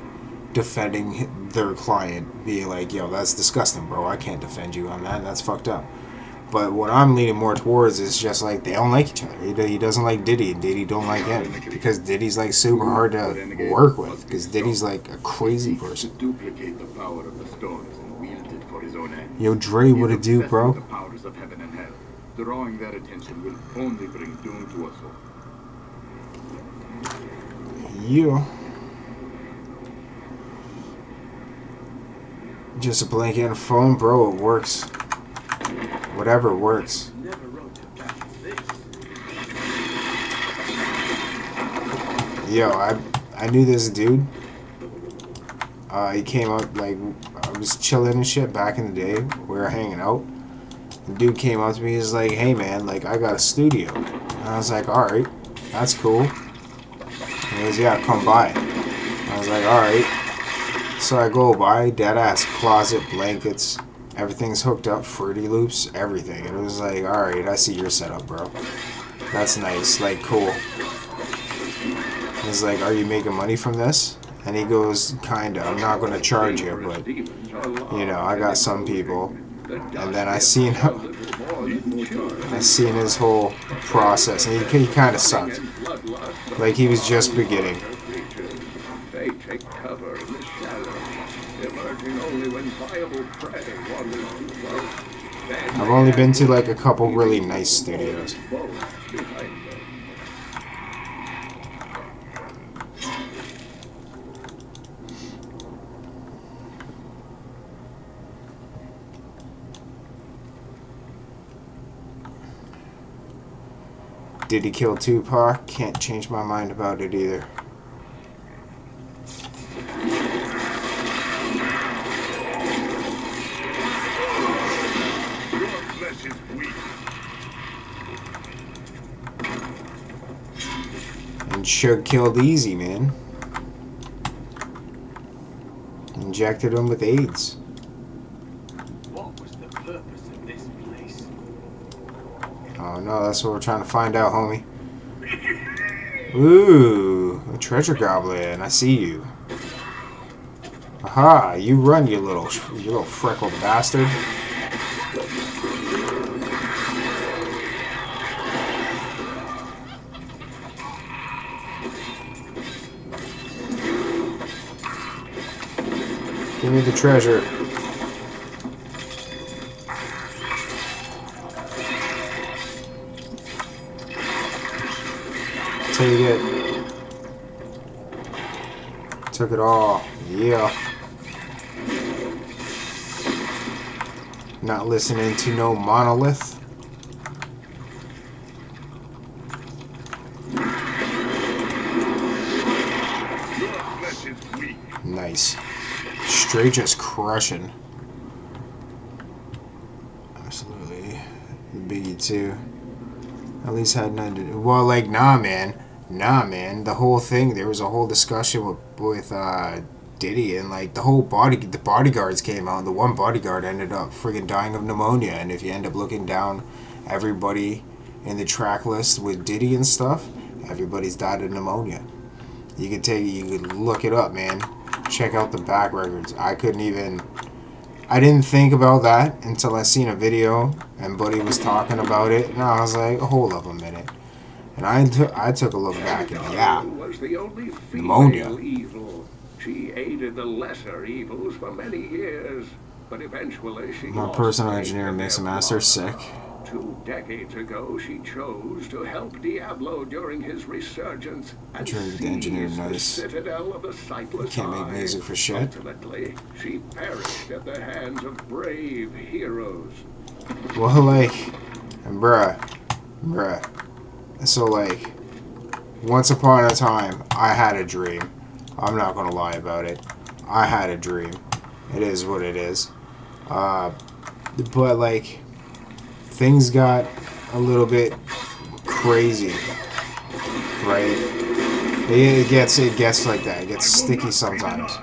defending their client, being like, yo, that's disgusting, bro, I can't defend you on that, that's fucked up. But what I'm leaning more towards is just like they don't like each other. He doesn't like Diddy, and Diddy don't like him because Diddy's like super hard to work with because Diddy's like a crazy person. Duplicate the power of the stones and wield it for his own ends. Yo, Dre, what it do, bro? The powers of heaven and hell. Drawing their attention will only bring doom to us all. Yeah. Just a blanket and a phone, bro. It works. Whatever works. Yo, I knew this dude. He came up, like, I was chilling and shit back in the day. We were hanging out. The dude came up to me, he's like, hey man, like, I got a studio. And I was like, alright, that's cool. And he goes, yeah, come by. I was like, alright. So I go by, dead ass closet, blankets, everything's hooked up, Fruity Loops, everything. And it was like, alright, I see your setup, bro. That's nice, like, cool. He's like, are you making money from this? And he goes, kinda, I'm not gonna charge you, but, you know, I got some people. And then I seen his whole process, and he kinda sucked. Like, he was just beginning. They take cover in the shadows, emerging only when viable prey wanders too close. I've only been to like a couple really nice studios. Did he kill Tupac? Can't change my mind about it either. Your flesh is weak. Chug killed easy, man. Injected him with AIDS. What was the purpose of this place? Oh no, that's what we're trying to find out, homie. Ooh, a treasure goblin. I see you. Aha, you run, you little freckled bastard. Give me the treasure. Take it. Took it all. Yeah. Not listening to no monolith. Nice. Straight just crushing. Absolutely. The biggie too. At least had none to do. Well, like, nah, man. Nah, man. The whole thing, there was a whole discussion with Diddy, and like the bodyguards came out, and the one bodyguard ended up friggin' dying of pneumonia. And if you end up looking down everybody in the track list with Diddy and stuff, everybody's died of pneumonia. You could look it up, man. Check out the back records. I didn't think about that until I seen a video and Buddy was talking about it, and I was like, hold up a minute. And I took a look back, and yeah, was the only pneumonia. Evil. She aided the lesser evils for many years, but eventually she My lost personal faith engineer in makes a their master plot. sick. 2 decades ago, she chose to help Diablo during his resurgence and Trying to engineer seize the nice. citadel of the sightless Can't make eye. music for shit. Ultimately, she perished at the hands of brave heroes. Well, like, bruh. So, like, once upon a time, I had a dream. I'm not gonna lie about it. I had a dream. It is what it is. But, like, things got a little bit crazy, right? It gets like that. It gets sticky sometimes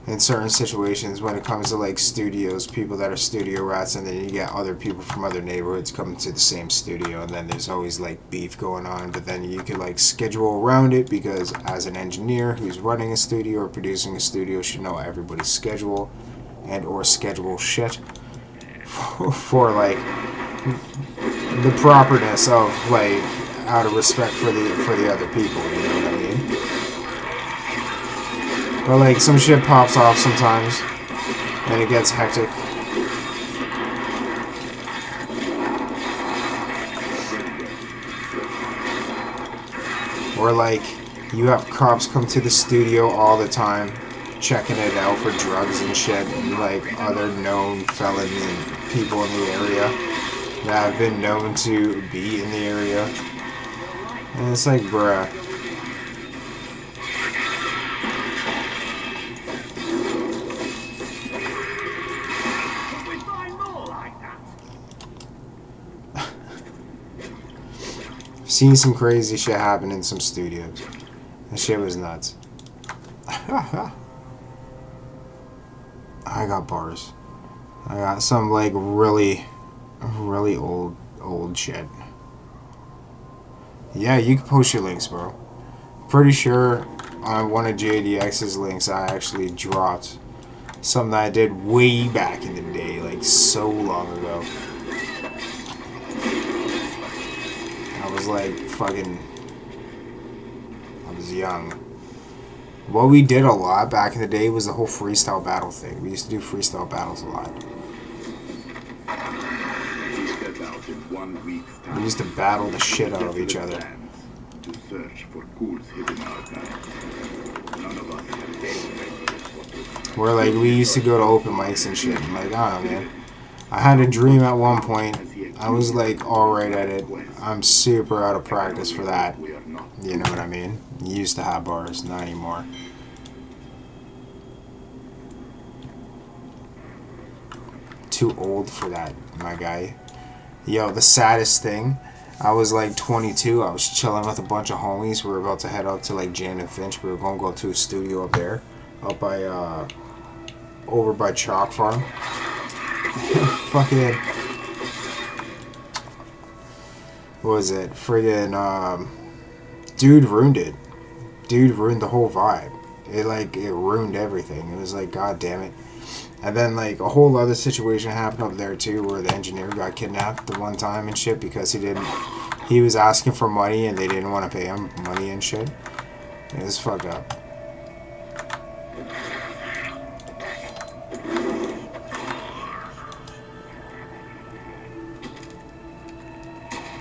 in certain situations when it comes to like studios, people that are studio rats, and then you get other people from other neighborhoods coming to the same studio, and then there's always like beef going on. But then you could like schedule around it, because as an engineer who's running a studio or producing a studio should know everybody's schedule and or schedule shit for like the properness of like out of respect for the other people, you know what I mean? But like some shit pops off sometimes and it gets hectic. Or like you have cops come to the studio all the time checking it out for drugs and shit, and like other known felons and people in the area that have been known to be in the area. And it's like, bruh. I've seen some crazy shit happen in some studios. That shit was nuts. I got bars. I got some like really old shit. Yeah, you can post your links, bro. Pretty sure on one of JDX's links I actually dropped something that I did way back in the day, like so long ago. I was like fucking, I was young. What we did a lot back in the day was the whole freestyle battle thing. We used to do freestyle battles a lot. We used to battle the shit out of each other. To search for Kul's hidden archive. None of us had any. Where like we used to go to open mics and shit. I'm like, I don't know, man. I had a dream at one point. I was like alright at it. I'm super out of practice for that. You know what I mean? Used to have bars, not anymore. Too old for that, my guy. Yo, the saddest thing I was like 22. I was chilling with a bunch of homies. We were about to head up to like Jan and Finch. We were going to go to a studio up there, up by over by Chalk Farm. Fucking, what was it? Friggin' dude ruined it. Dude ruined the whole vibe. It ruined everything. It was like, god damn it. And then like a whole other situation happened up there too, where the engineer got kidnapped the one time and shit because he was asking for money and they didn't want to pay him money and shit. It was fucked up.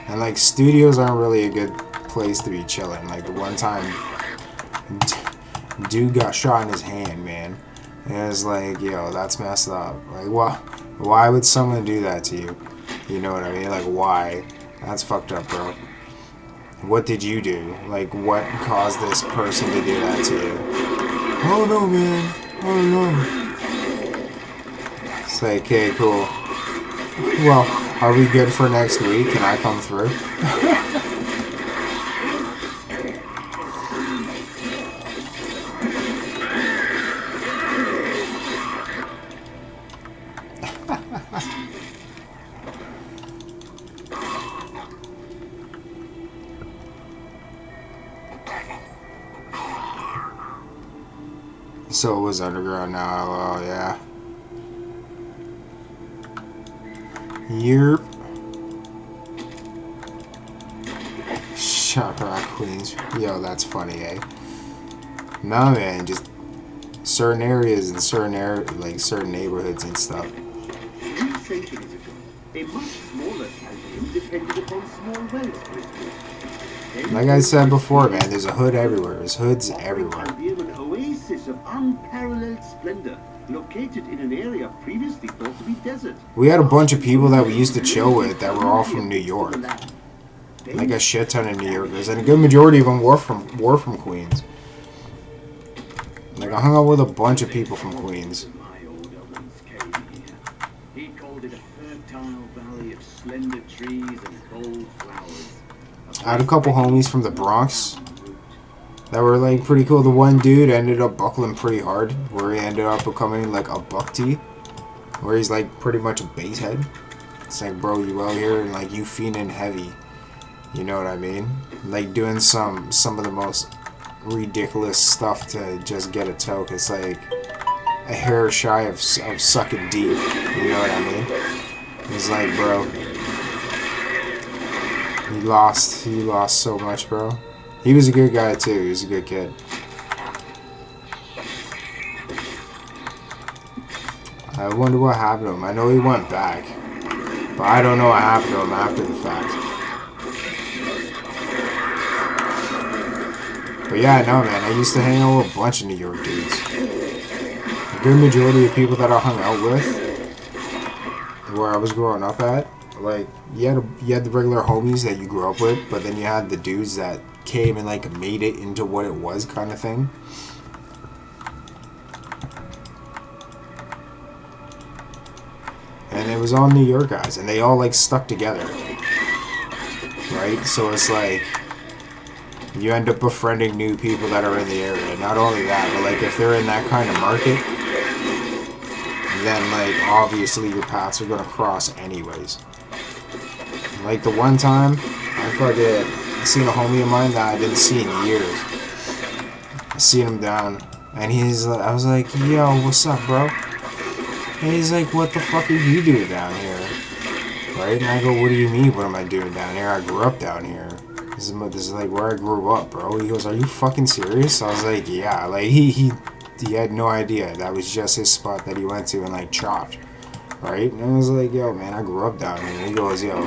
And like studios aren't really a good place to be chilling. Like the one time dude got shot in his hand, man. And it was like, yo, that's messed up. Like, why would someone do that to you? You know what I mean? Like, why? That's fucked up, bro. What did you do? Like, what caused this person to do that to you? I don't know, man. I don't know. It's like, okay, cool. Well, are we good for next week? Can I come through? So it was underground now, oh yeah. Yerp. Chakra Queens. Yo, that's funny, eh? Nah, man, just certain areas and certain neighborhoods and stuff. 3 centuries ago, a much smaller town depended upon small wells for its water. Like I said before, man, there's a hood everywhere. There's hoods everywhere. An oasis of unparalleled splendor, located in an area previously thought to be desert. We had a bunch of people that we used to chill with that were all from New York. Like a shit ton of New Yorkers, and a good majority of them were from Queens. Like I hung out with a bunch of people from Queens. He called it a fertile valley of slender trees and bold flowers. I had a couple homies from the Bronx that were like pretty cool. The one dude ended up buckling pretty hard, where he ended up becoming like a buck T, where he's like pretty much a base head. It's like, bro, you out here and like you fiending heavy. You know what I mean? Like doing some of the most ridiculous stuff to just get a toke. It's like a hair shy of sucking deep. You know what I mean? It's like, bro, he lost so much, bro. He was a good guy too. He was a good kid. I wonder what happened to him. I know he went back, but I don't know what happened to him after the fact. But yeah, no, man, I used to hang out with a bunch of New York dudes. A good majority of people that I hung out with, where I was growing up at, like, you had the regular homies that you grew up with, but then you had the dudes that came and, like, made it into what it was kind of thing. And it was all New York guys, and they all, like, stuck together. Right? So it's like, you end up befriending new people that are in the area. Not only that, but like if they're in that kind of market, then like obviously your paths are gonna cross anyways. Like the one time, I seen a homie of mine that I didn't see in years. I seen him down, and I was like, yo, what's up, bro? And he's like, what the fuck are you doing down here? Right? And I go, what do you mean, what am I doing down here? I grew up down here. This is like where I grew up, bro. He goes, are you fucking serious? I was like, yeah. Like he had no idea that was just his spot that he went to and like chopped, right? And I was like, yo, man, I grew up down here. And he goes, yo,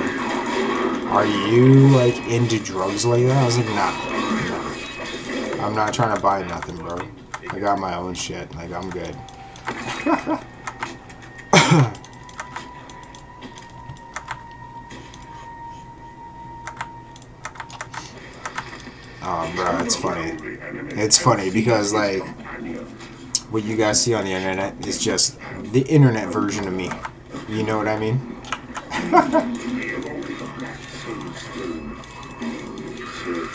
are you like into drugs like that? I was like, nah. I'm not trying to buy nothing, bro. I got my own shit. Like I'm good. Oh, bro, it's funny. It's funny because, like, what you guys see on the internet is just the internet version of me. You know what I mean?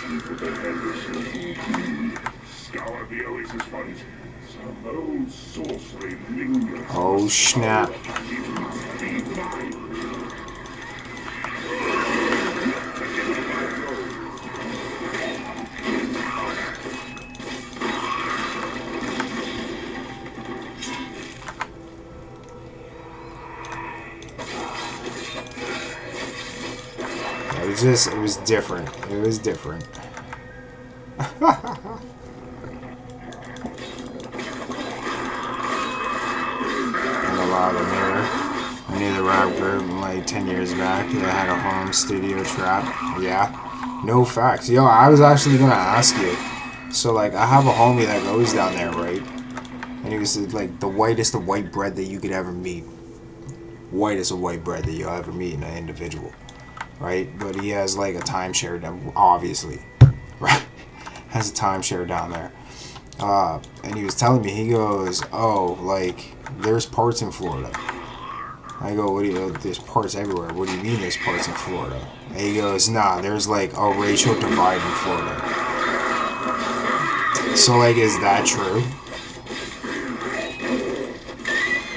Capable Henderson, indeed. Scour the oasis funds. Some old sorcery lingers. Oh, snap. It must be mine. It was different. It was different. I knew the rap group like 10 years back. They had a home studio trap. Yeah. No facts. Yo, I was actually gonna ask you. So like I have a homie that goes down there, right? And he was like the whitest of white bread that you could ever meet. Whitest of white bread that you'll ever meet in an individual. Right? But he has like a timeshare down, obviously. Right? Has a timeshare down there. And he was telling me, he goes, oh, like, there's parts in Florida. I go, what do you, there's parts everywhere. What do you mean there's parts in Florida? And he goes, nah, there's like a racial divide in Florida. So like, is that true?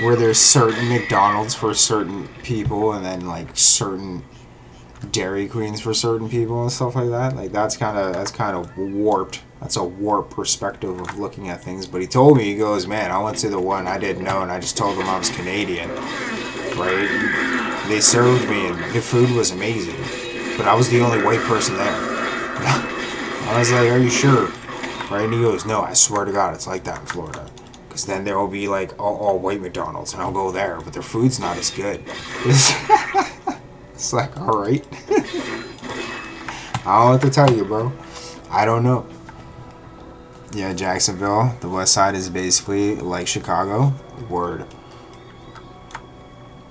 Where there's certain McDonald's for certain people and then like certain Dairy Queens for certain people and stuff like that. Like that's kind of warped. That's a warped perspective of looking at things. But he told me, he goes, man, I went to the one I didn't know and I just told them I was Canadian. Right? They served me and the food was amazing. But I was the only white person there. I was like, are you sure? Right? And he goes, no, I swear to God, it's like that in Florida. Because then there will be like all white McDonald's and I'll go there, but their food's not as good. It's like, alright. I don't know what to tell you, bro. I don't know. Yeah, Jacksonville, the west side is basically like Chicago. Word.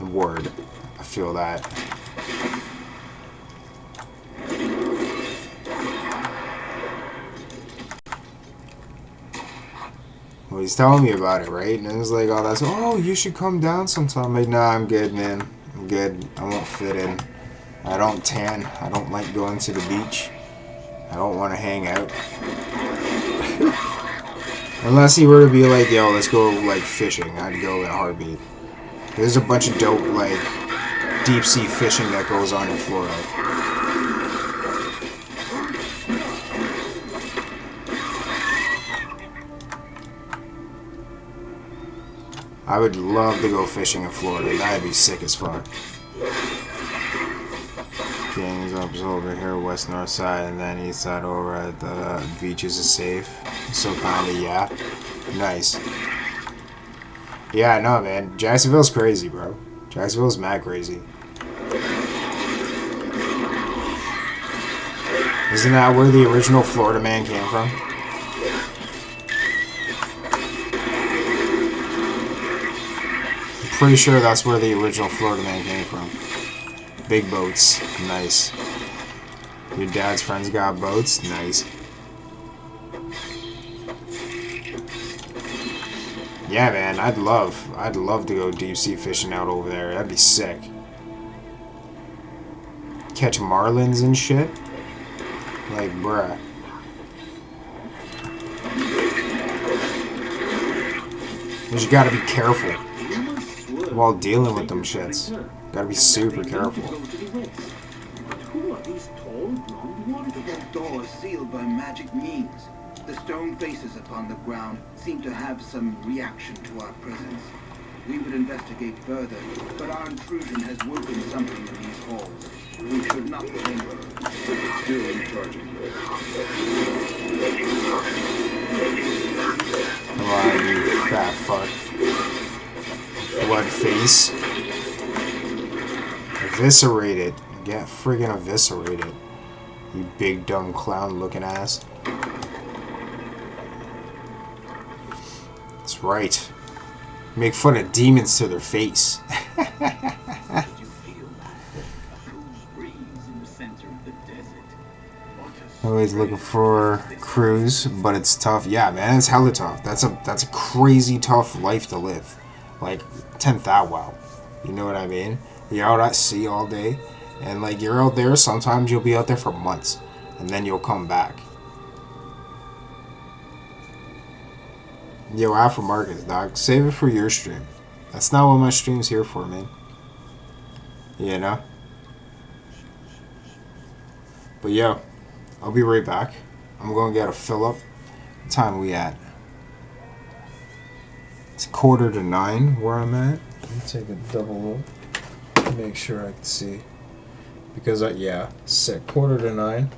Word. I feel that. Well, he's telling me about it, right? And it was like, oh, you should come down sometime. I'm like, nah, I'm good, man. I'm good. I won't fit in. I don't tan. I don't like going to the beach. I don't want to hang out. Unless he were to be like, yo, let's go like fishing. I'd go in a heartbeat. There's a bunch of dope like deep sea fishing that goes on in Florida. I would love to go fishing in Florida. That'd be sick as fuck. Gangs up over here, west north side, and then east side over at the beaches is safe. So kinda, yeah. Nice. Yeah, I know, man. Jacksonville's crazy, bro. Jacksonville's mad crazy. Isn't that where the original Florida man came from? Pretty sure that's where the original Florida man came from. Big boats. Nice. Your dad's friends got boats? Nice. Yeah, man, I'd love to go deep sea fishing out over there. That'd be sick. Catch marlins and shit? Like, bruh. But you gotta be careful while dealing with them shits. Gotta be super careful. Who are these tall, blonde ones? The door is sealed by magic means. The stone faces upon the ground seem to have some reaction to our presence. We would investigate further, but our intrusion has woken something in these halls. We should not linger. Still recharging. Come on, you fat fuck. Blood face. Eviscerated. Get friggin' eviscerated. You big dumb clown looking ass. That's right. Make fun of demons to their face. Always looking for crews, but it's tough. Yeah, man, it's hella tough. That's a crazy tough life to live. Like 10th wow. You know what I mean? You're out at sea all day, and like you're out there. Sometimes you'll be out there for months, and then you'll come back. Yo, aftermarket, dog. Save it for your stream. That's not what my stream's here for, man. You know? But yo, I'll be right back. I'm going to get a fill up. What time are we at? It's 8:45 where I'm at. Let me take a double look. Make sure I can see. Because it's at 8:45.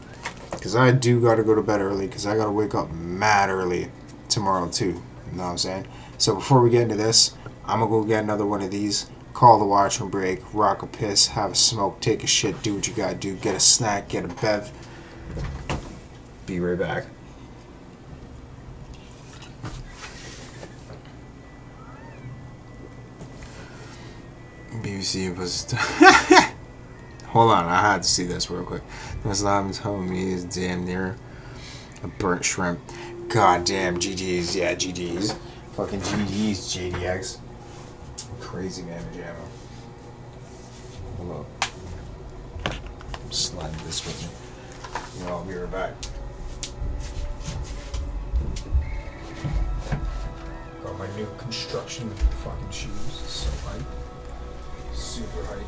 Because I do got to go to bed early. Because I got to wake up mad early tomorrow too. You know what I'm saying? So before we get into this, I'm going to go get another one of these. Call the washroom break. Rock a piss. Have a smoke. Take a shit. Do what you got to do. Get a snack. Get a bev. Be right back. BBC was... Hold on, I had to see this real quick. Muslim told me he's damn near a burnt shrimp. God damn, GG's, yeah, GG's. Fucking GG's, JDX. Crazy man, pajama. Hold up. I'm sliding this with me. You know, I'll be right back. Got my new construction fucking shoes. So hype. Super hype.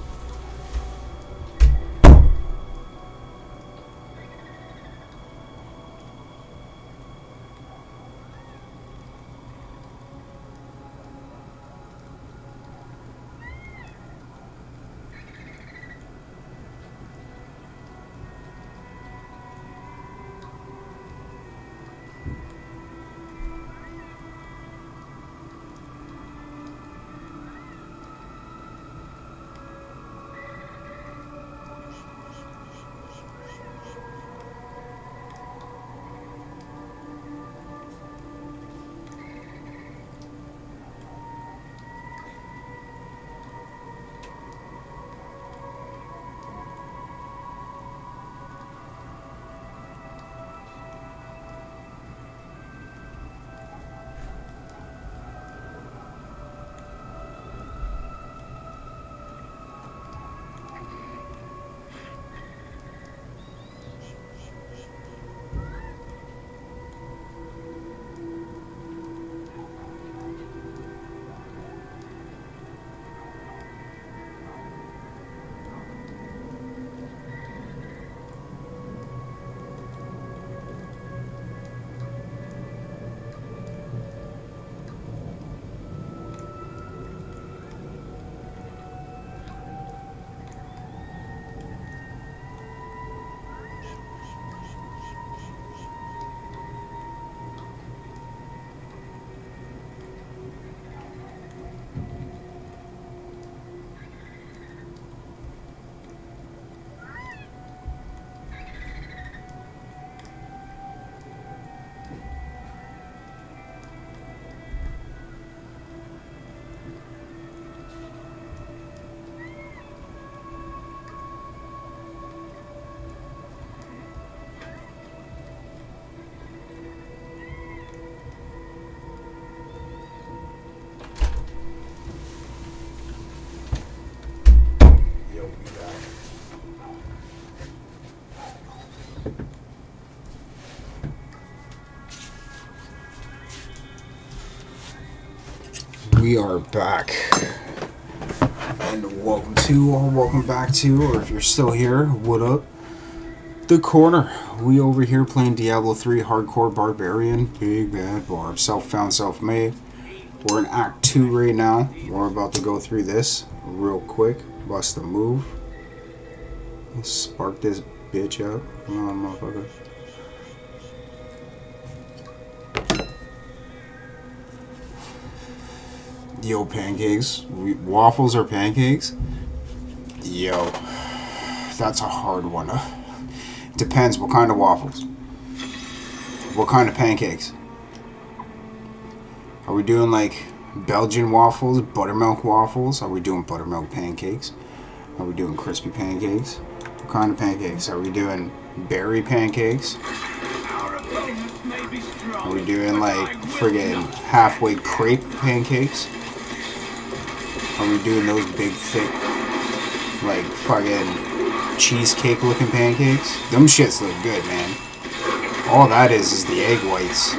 We are back, and welcome to, or welcome back to, or if you're still here, what up? The corner. We over here playing Diablo 3 hardcore Barbarian. Big bad Barb. Self-found, self-made. We're in Act 2 right now. We're about to go through this real quick. Bust a move. Let's spark this bitch up. Come on, motherfucker. Yo, pancakes. Waffles or pancakes? Yo, that's a hard one. Depends what kind of waffles. What kind of pancakes? Are we doing like Belgian waffles, buttermilk waffles? Are we doing buttermilk pancakes? Are we doing crispy pancakes? What kind of pancakes? Are we doing berry pancakes? Are we doing like friggin' halfway crepe pancakes? Are we doing those big thick, like fucking cheesecake looking pancakes. Them shits look good, man. All that is the egg whites.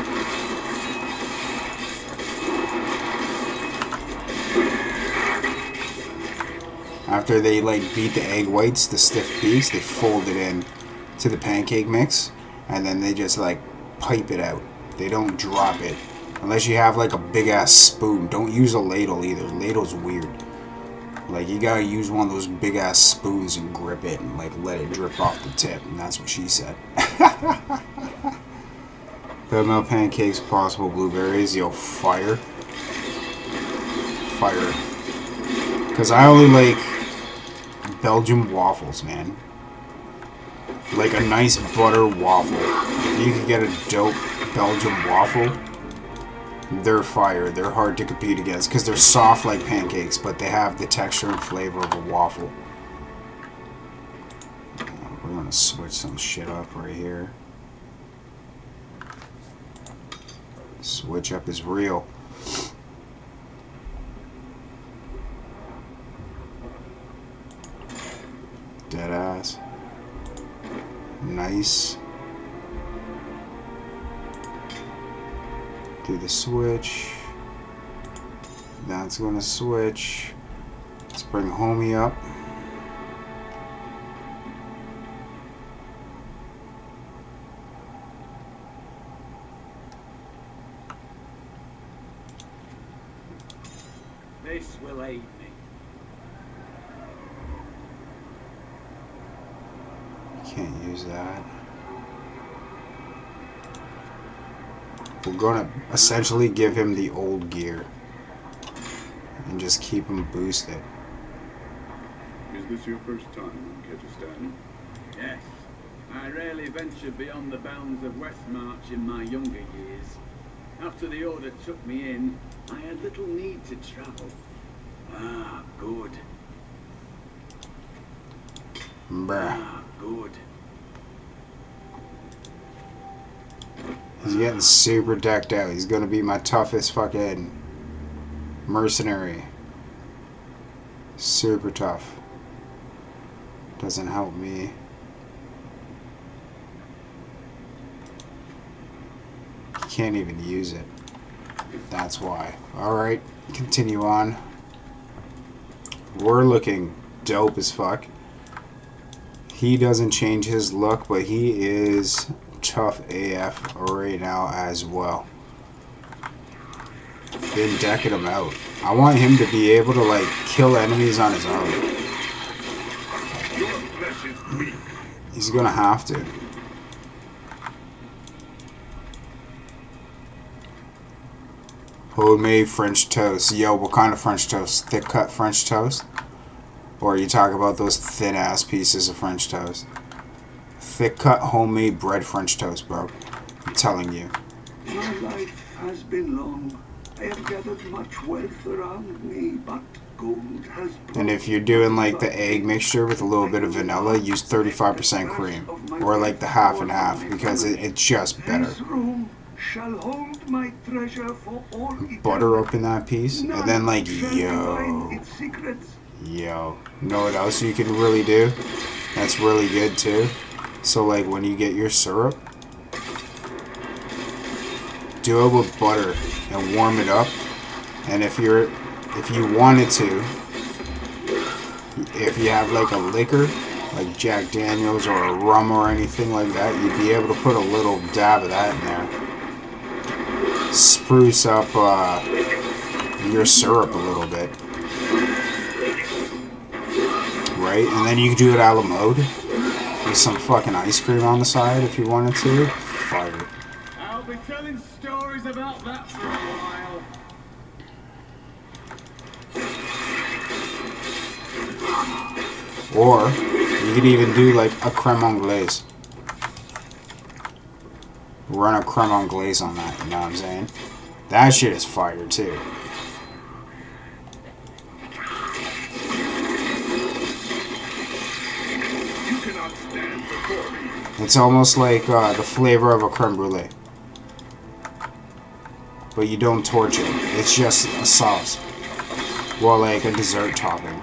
After they like beat the egg whites, the stiff peaks, they fold it in to the pancake mix, and then they just like pipe it out. They don't drop it. Unless you have like a big ass spoon. Don't use a ladle either. Ladle's weird. Like you gotta use one of those big ass spoons and grip it and like let it drip off the tip. And that's what she said. Buttermilk pancakes, possible blueberries. Yo, fire. Fire. Because I only like Belgian waffles, man. Like a nice butter waffle. If you could get a dope Belgian waffle, they're fire. They're hard to compete against because they're soft like pancakes, but they have the texture and flavor of a waffle. We're gonna switch some shit up right here. Switch up is real. Dead ass. Nice. Do the switch. That's gonna switch. Let's bring homie up. This will aid me. Can't use that. We're gonna essentially give him the old gear and just keep him boosted. Is this your first time on Kyrgyzstan? Yes. I rarely ventured beyond the bounds of Westmarch in my younger years. After the Order took me in, I had little need to travel. Ah, good. Bruh. Ah, good. He's getting super decked out. He's gonna be my toughest fucking mercenary. Super tough. Doesn't help me. Can't even use it. That's why. Alright, continue on. We're looking dope as fuck. He doesn't change his look, but he is tough AF right now as well. Been decking him out. I want him to be able to like kill enemies on his own. He's gonna have to. Homemade French toast. Yo, what kind of French toast? Thick cut French toast? Or you talk about those thin ass pieces of French toast? Thick cut homemade bread French toast, bro. I'm telling you. My life has been long. I have gathered much wealth around me, but gold has... And if you're doing like the egg mixture with a little bit of vanilla, use 35% cream. Or like the half and half, because it's just better. Shall hold my treasure for all Butter up in that piece, and then like, yo. Yo. Know what else you can really do? That's really good too. So like when you get your syrup, do it with butter and warm it up. And if you wanted to, if you have like a liquor, like Jack Daniels or a rum or anything like that, you'd be able to put a little dab of that in there. Spruce up your syrup a little bit. Right? And then you can do it a la mode with some fucking ice cream on the side if you wanted to. Fire. I'll be telling stories about that for a while. Or you could even do like a creme anglaise. Run a creme anglaise on that, you know what I'm saying? That shit is fire too. It's almost like the flavor of a creme brulee. But you don't torch it. It's just a sauce. Well, like a dessert topping.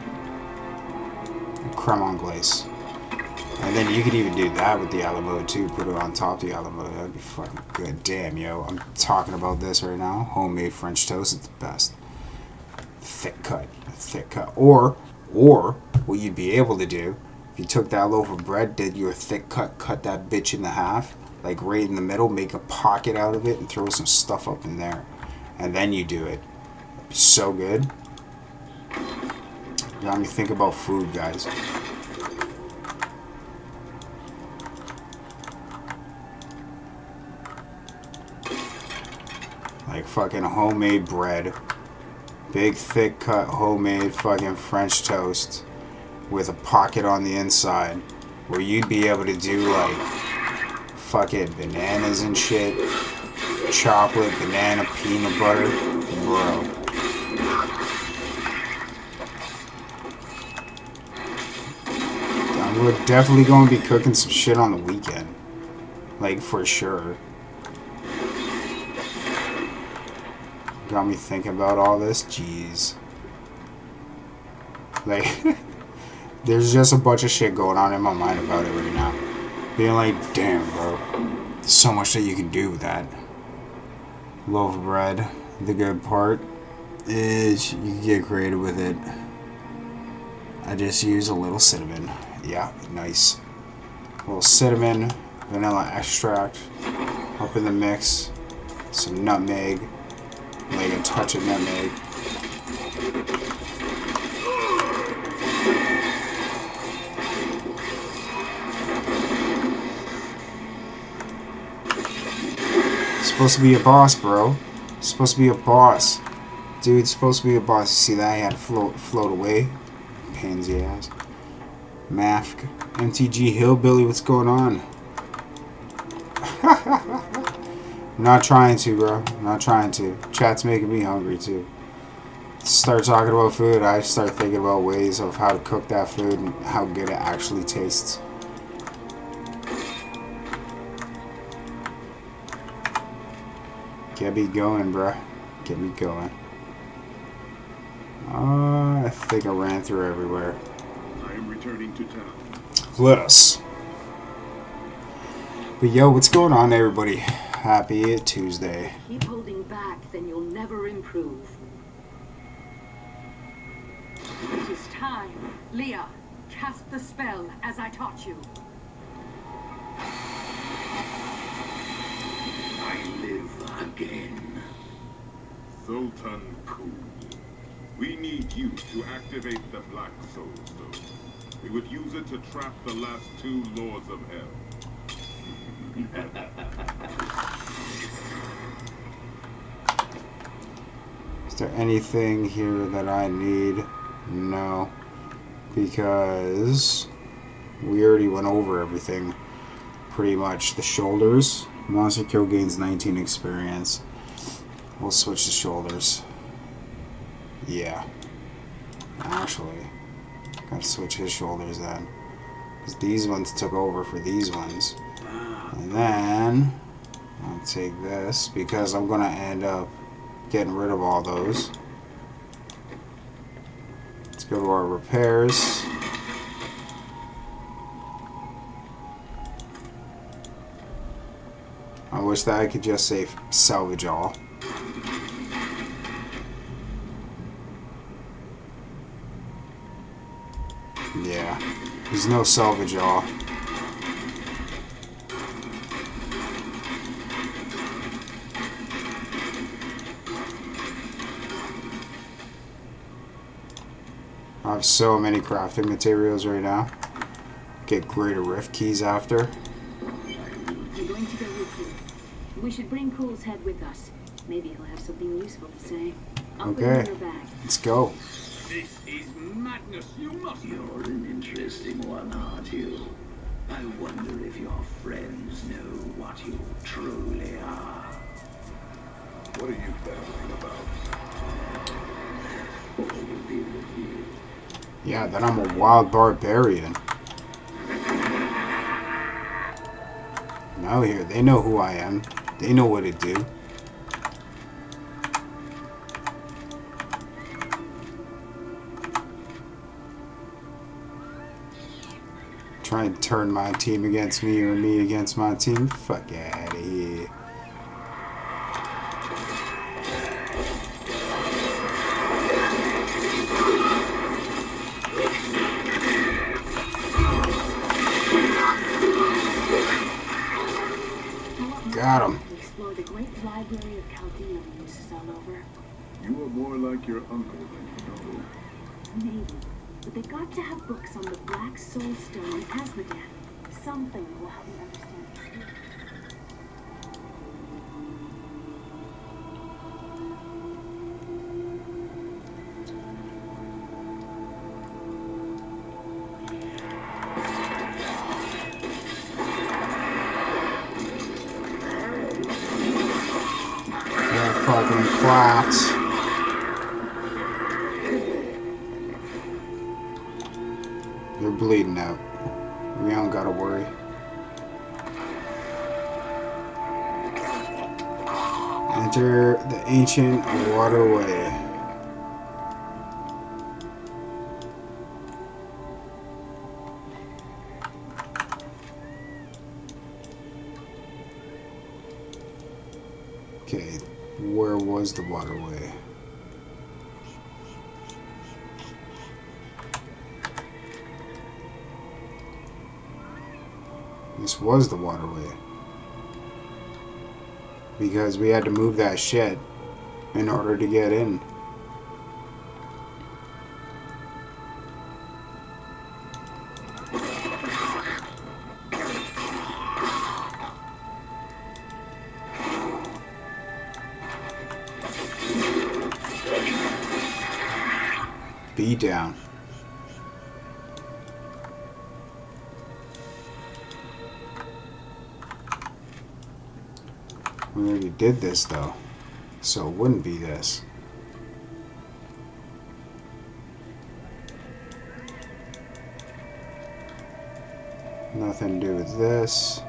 Creme anglaise. And then you could even do that with the Alamo too. Put it on top of the Alamo. That'd be fucking good. Damn, yo. I'm talking about this right now. Homemade French toast is the best. Thick cut. Thick cut. Or what you'd be able to do, if you took that loaf of bread, did your thick cut that bitch into half, like right in the middle, make a pocket out of it, and throw some stuff up in there. And then you do it. So good. Got me think about food, guys. Like fucking homemade bread. Big thick cut homemade fucking French toast with a pocket on the inside where you'd be able to do like fucking bananas and shit. Chocolate, banana, peanut butter. Bro. We're definitely going to be cooking some shit on the weekend. Like, for sure. Got me thinking about all this. Jeez. Like, there's just a bunch of shit going on in my mind about it right now. Being like, damn, bro. There's so much that you can do with that. Loaf of bread. The good part is you can get creative with it. I just use a little cinnamon. Yeah, nice. A little cinnamon, vanilla extract up in the mix. Some nutmeg. Like a touch of nutmeg. Supposed to be a boss, bro. Supposed to be a boss. Dude's supposed to be a boss. You see that? He had to float away. Pansy ass. Mafk. MTG Hillbilly, what's going on? I'm not trying to, bro. I'm not trying to. Chat's making me hungry, too. Start talking about food, I start thinking about ways of how to cook that food and how good it actually tastes. Get me going, bruh. Get me going. I think I ran through everywhere. I am returning to town. Let us. But yo, what's going on, everybody? Happy Tuesday. Keep holding back, then you'll never improve. It is time. Leah, cast the spell as I taught you. I live again. Sultan Kul. We need you to activate the Black Soul Stone. We would use it to trap the last two Lords of Hell. Is there anything here that I need? No. Because we already went over everything. Pretty much. The shoulders. Monster kill gains 19 experience. We'll switch the shoulders. Yeah. Actually, gotta switch his shoulders then. Because these ones took over for these ones. And then I'll take this because I'm gonna end up getting rid of all those. Let's go to our repairs. I wish that I could just say salvage all. Yeah, there's no salvage all. I have so many crafting materials right now. Get greater rift keys after. I'm going to go with you. We should bring Cool's head with us. Maybe he'll have something useful to say. I'll put it in your bag. Let's go. This is madness. You must. You're an interesting one, aren't you? I wonder if your friends know what you truly are. What are you babbling about? What will be with you? Yeah, then I'm a wild barbarian. Now here, they know who I am. They know what to do. Try and turn my team against me or me against my team. Fuck out of here. Got him. Explore the great library of Chaldea when this is all over. You are more like your uncle than you know. Maybe. But they got to have books on the Black Soul Stone and Asmodean. Something will help me understand the story. Yeah, fucking claps. You're bleeding out. We don't gotta worry. Enter the ancient waterway. Okay, where was the waterway? This was the waterway. Because we had to move that shit in order to get in. Beat down. We already did this though, so it wouldn't be this. Nothing to do with this.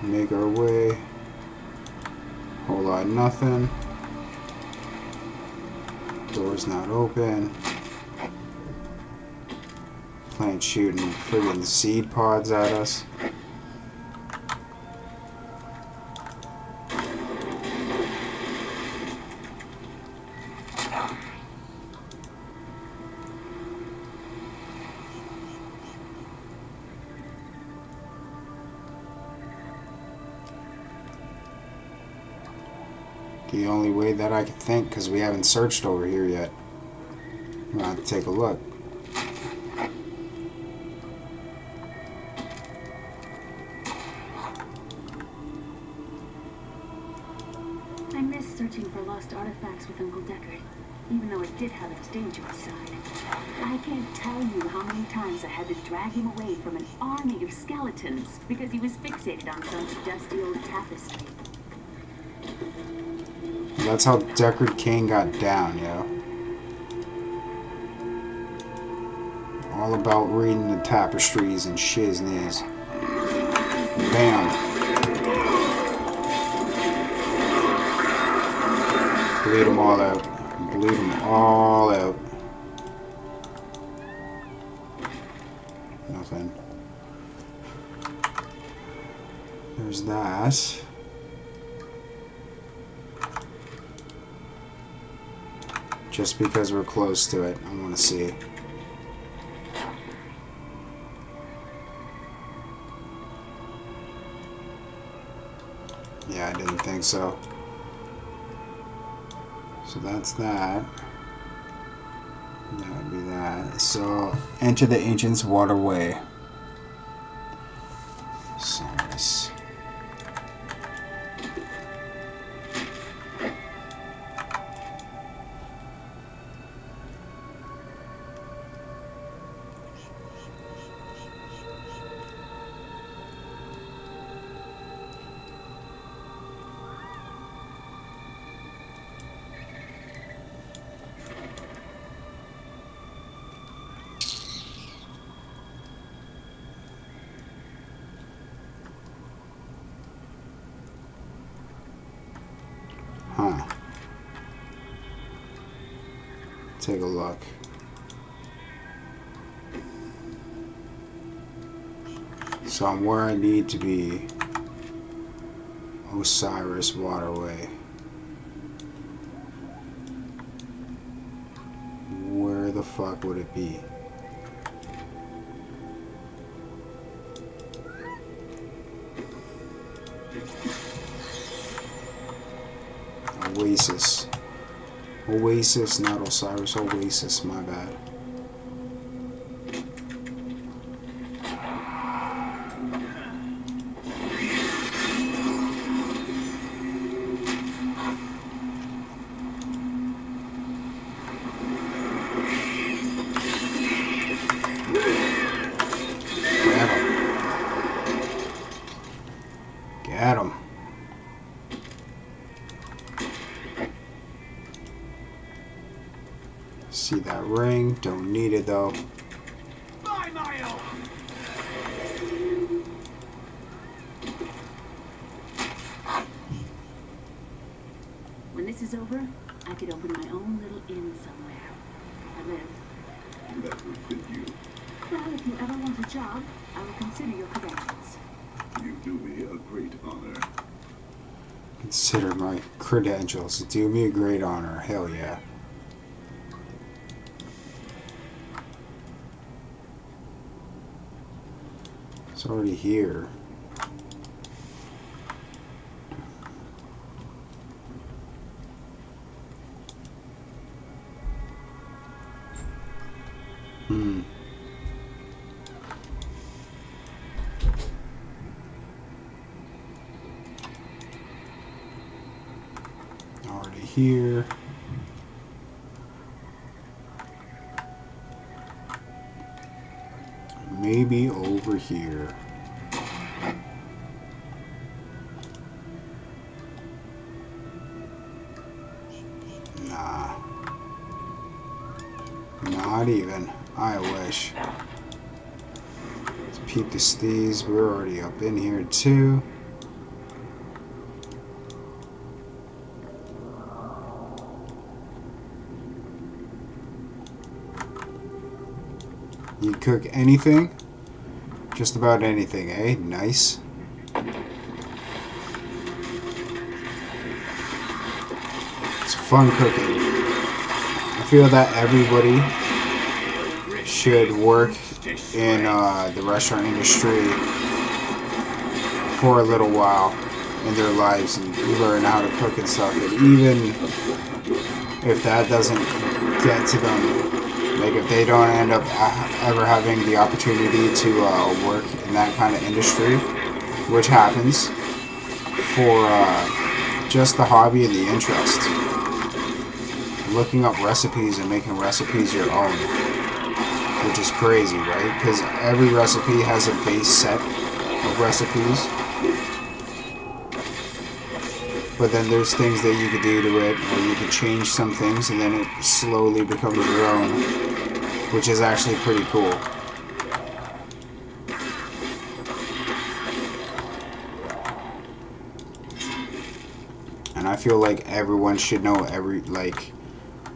Make our way. Whole lot of nothing. Door's not open. Plant shooting friggin' seed pods at us. The only way that I could think, because we haven't searched over here yet. I'm gonna have to take a look. I miss searching for lost artifacts with Uncle Deckard, even though it did have its dangerous side. I can't tell you how many times I had to drag him away from an army of skeletons because he was fixated on some dusty old tapestry. That's how Deckard Cain got down, yo. All about reading the tapestries and shizness. Bam. Bleed them all out. Bleed them all out. Nothing. There's that. Just because we're close to it, I want to see. Yeah, I didn't think so. So that's that. That would be that. So, enter the Ancient's Waterway. Cyrus. take a look. So I'm where I need to be. Osiris Waterway. Where the fuck would it be? Oasis. Oasis, not Osiris. Oasis, my bad. Get him. See that ring? Don't need it though. When this is over, I could open my own little inn somewhere. I live. That would fit you. Well, if you ever want a job, I will consider your credentials. You do me a great honor. Consider my credentials. Do me a great honor. Hell yeah. It's already here. Already here. Maybe over here. Nah. Not even. I wish. Let's peep the steez. We're already up in here too. You cook anything? Just about anything, eh? Nice. It's fun cooking. I feel that everybody should work in the restaurant industry for a little while in their lives and learn how to cook and stuff. And even if that doesn't get to them, like if they don't end up ever having the opportunity to work in that kind of industry, which happens, for just the hobby and the interest, looking up recipes and making recipes your own, which is crazy, right? Because every recipe has a base set of recipes, but then there's things that you could do to it, or you could change some things, and then it slowly becomes your own, which is actually pretty cool. And I feel like everyone should know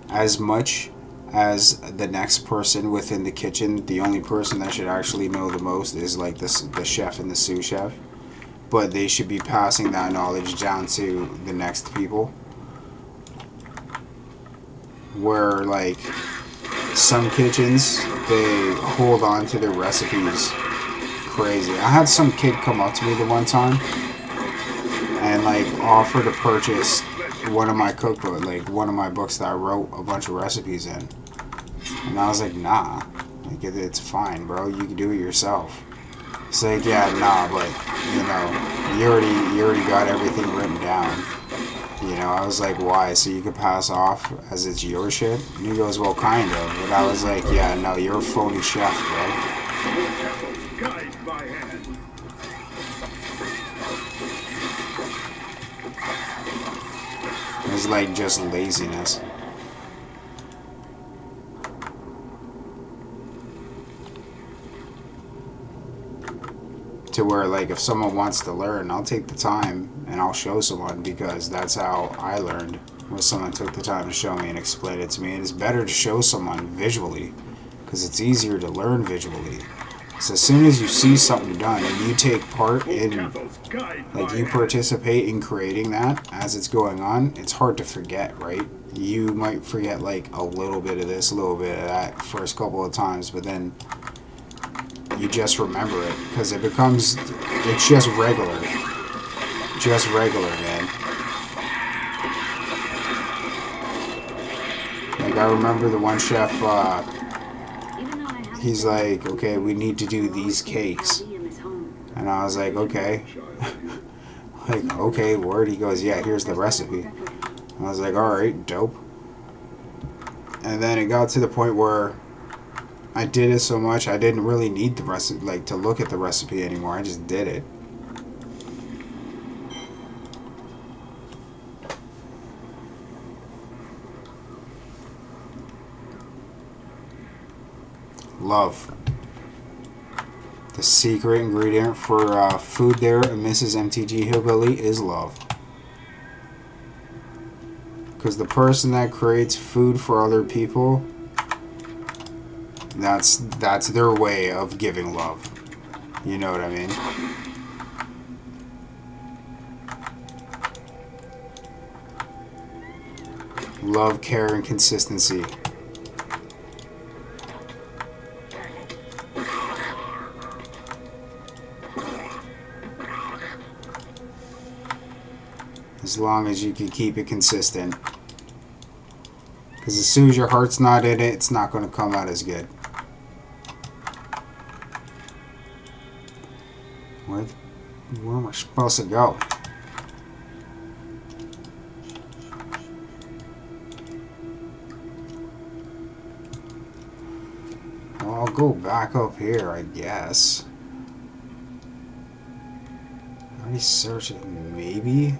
as much as the next person within the kitchen. The only person that should actually know the most is like the chef and the sous chef. But they should be passing that knowledge down to the next people. Where like some kitchens, they hold on to their recipes crazy. I had some kid come up to me the one time and like offer to purchase one of my cookbook, like one of my books that I wrote a bunch of recipes in. And I was like, nah, like it's fine, bro. You can do it yourself. It's like, yeah, nah, but you know, you already got everything written down. You know, I was like, why? So you could pass off as it's your shit? And he goes, well, kind of. But I was like, yeah, no, you're a phony chef, bro. Guide my hand. It's like just laziness. To where like if someone wants to learn, I'll take the time and I'll show someone, because that's how I learned. where someone took the time to show me and explain it to me. And it's better to show someone visually, because it's easier to learn visually. So as soon as you see something done and you take part in, like you participate in creating that as it's going on, it's hard to forget, right? You might forget like a little bit of this, a little bit of that first couple of times, but then you just remember it because it becomes, it's just regular. Just regular, man. Like I remember the one chef, he's like, okay, we need to do these cakes. And I was like, okay. Like, okay, word. He goes, yeah, here's the recipe. I was like, alright, dope. And then it got to the point where I did it so much I didn't really need the recipe, like to look at the recipe anymore. I just did it. Love. The secret ingredient for food there at Mrs. MTG Hillbilly is love. Because the person that creates food for other people, that's their way of giving love. You know what I mean? Love, care, and consistency. As long as you can keep it consistent. Because as soon as your heart's not in it, it's not going to come out as good. Where am I supposed to go? Well, I'll go back up here, I guess. I already searched it. Maybe?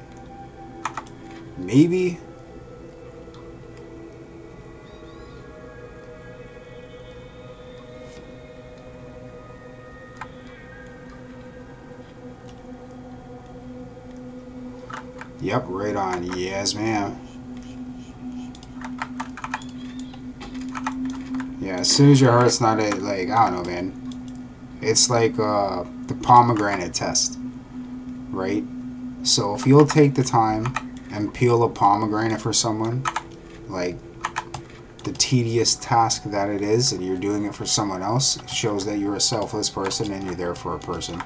Maybe? Yep, right on. Yes, ma'am. Yeah, as soon as your heart's not it, like, I don't know, man. It's like the pomegranate test, right? So if you'll take the time and peel a pomegranate for someone, like the tedious task that it is, and you're doing it for someone else, it shows that you're a selfless person and you're there for a person.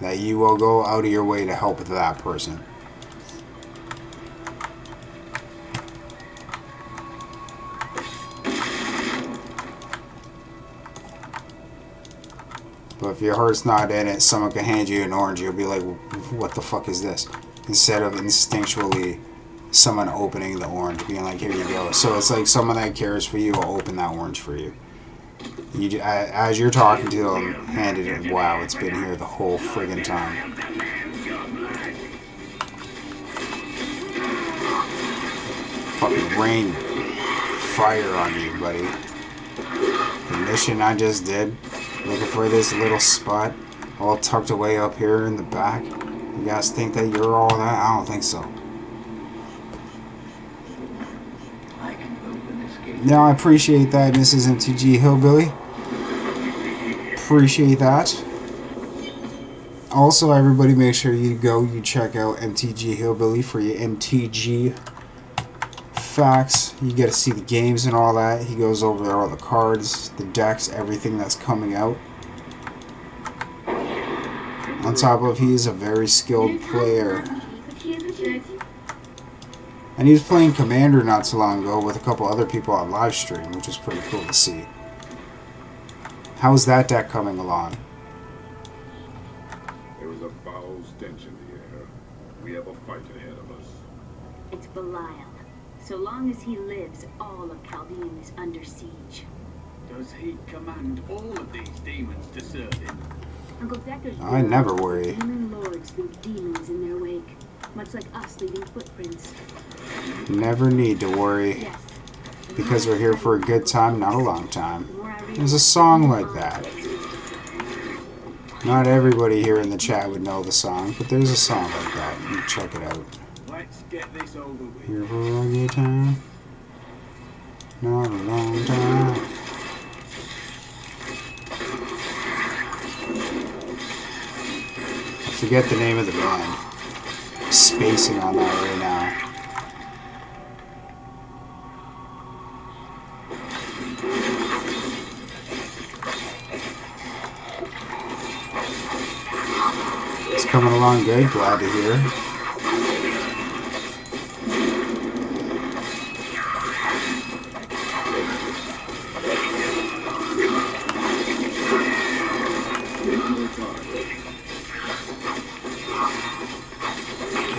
That you will go out of your way to help that person. But if your heart's not in it, someone can hand you an orange, you'll be like, what the fuck is this? Instead of instinctually someone opening the orange, being like, here you go. So it's like someone that cares for you will open that orange for you. You as you're talking to them, hand it, wow, it's been here the whole friggin' time. Fucking rain fire on you, buddy. The mission I just did, looking for this little spot, all tucked away up here in the back. You guys think that you're all that? I don't think so. Now I appreciate that, Mrs. MTG Hillbilly. Appreciate that. Also, everybody, make sure you check out MTG Hillbilly for your MTG facts. You get to see the games and all that. He goes over all the cards, the decks, everything that's coming out. On top of, he is a very skilled player. And he was playing Commander not so long ago with a couple other people on live stream, which was pretty cool to see. How's that deck coming along? There is a foul stench in the air. We have a fight ahead of us. It's Belial. So long as he lives, all of Chaldean is under siege. Does he command all of these demons to serve him? Uncle Decker's I never worry. Demon lords leave demons in their wake, much like us leaving footprints. Never need to worry. Yes. Because we're here for a good time, not a long time. There's a song like that. Not everybody here in the chat would know the song, but there's a song like that. You check it out. Let's get this over with. Here for a good time. Not a long time. I forget the name of the band. I'm spacing on that right now. It's coming along good, glad to hear.